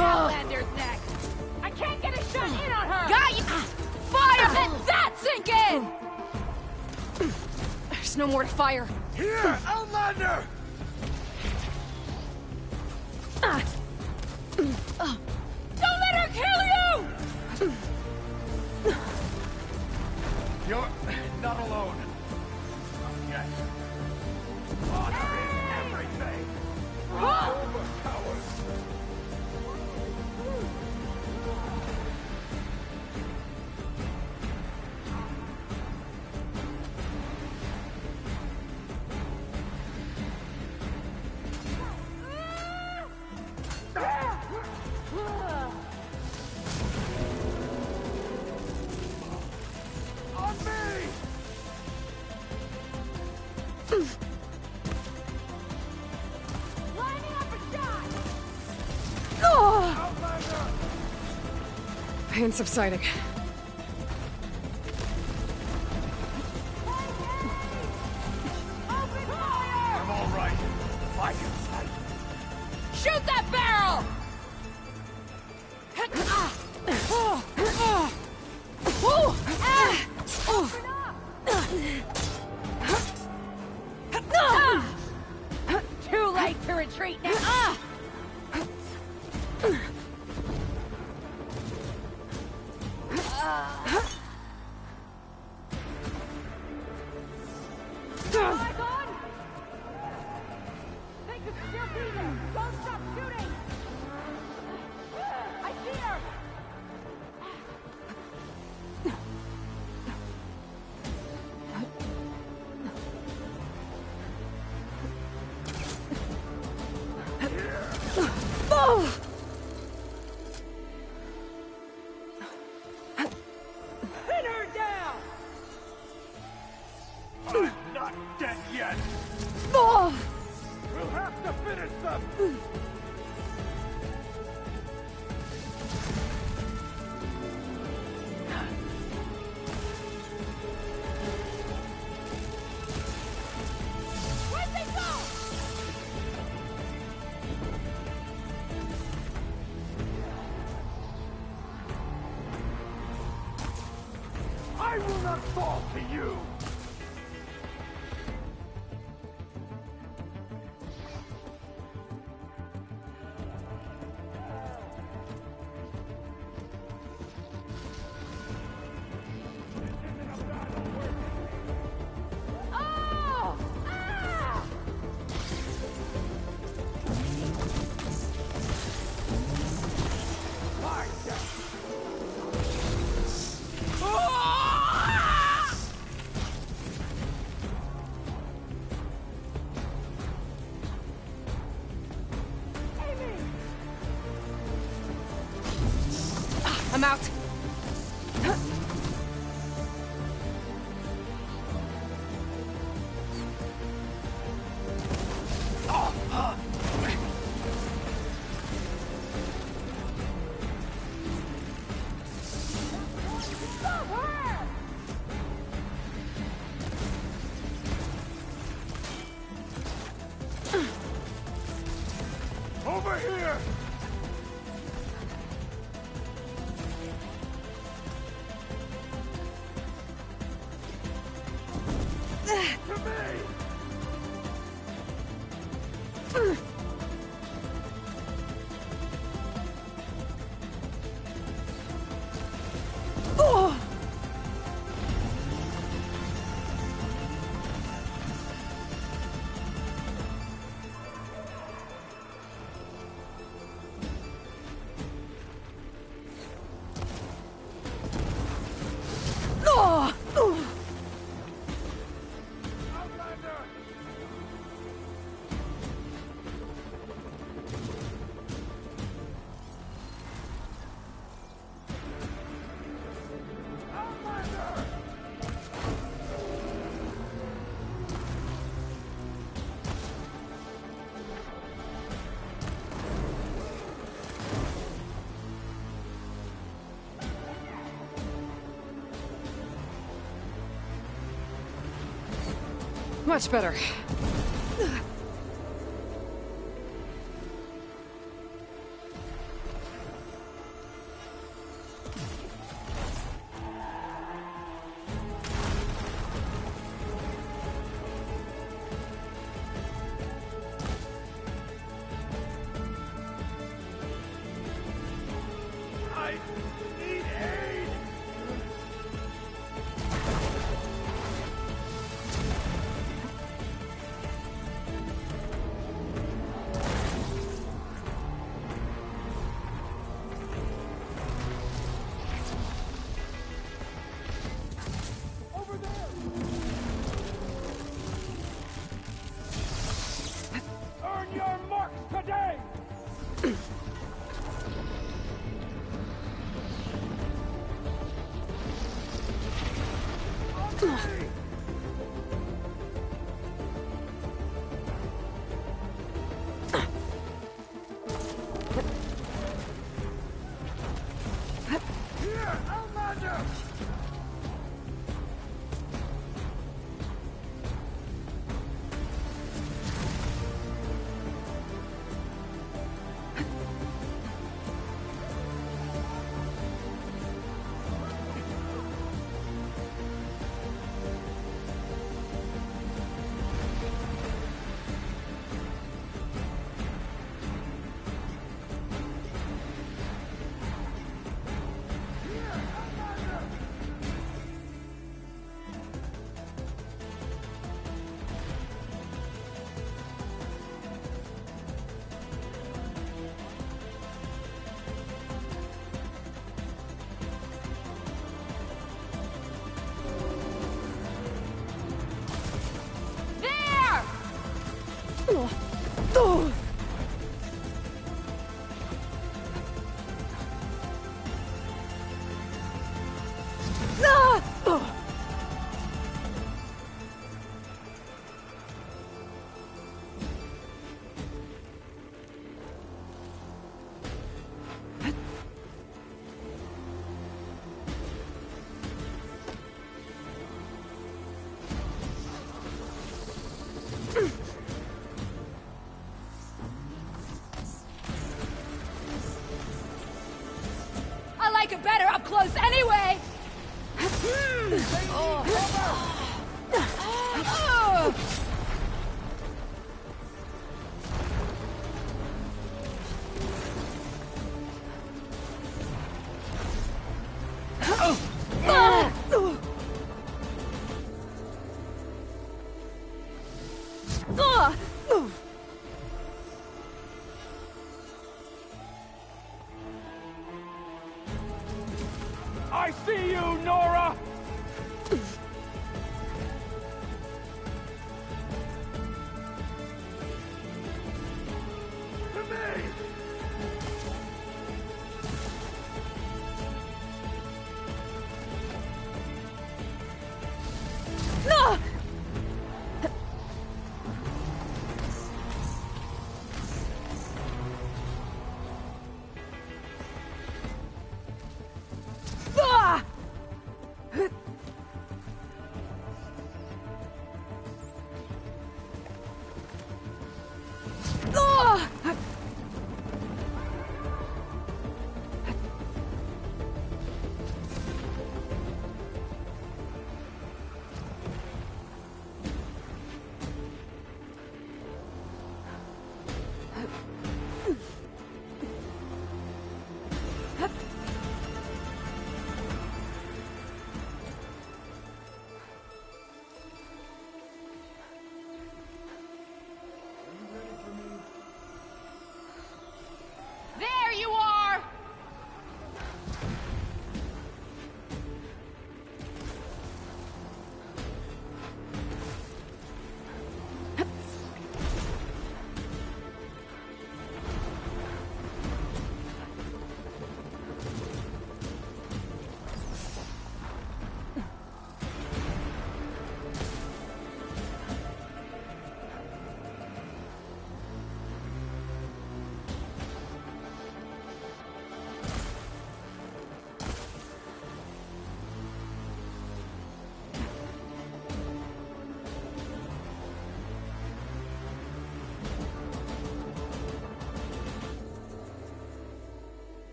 Outlander's next. I can't get a shot in on her! Got you! Fire! Let that sink in! There's no more to fire. Here, Outlander! Don't let her kill you! You're not alone. Not yet. Honor is everything! pain subsiding. I'm all right. I can fight. Shoot that barrel! Too late to retreat now. Eyes on! They could still be there! Don't stop shooting! I see her! Oh! Pin her down! I'm not dead yet! Oh! We'll have to finish them! Where'd they go? I will not fall to you! Oh! Ah! I'm out. Over here! To me! Oh! Oh! Much better. I need aid! I like it better up close anyway!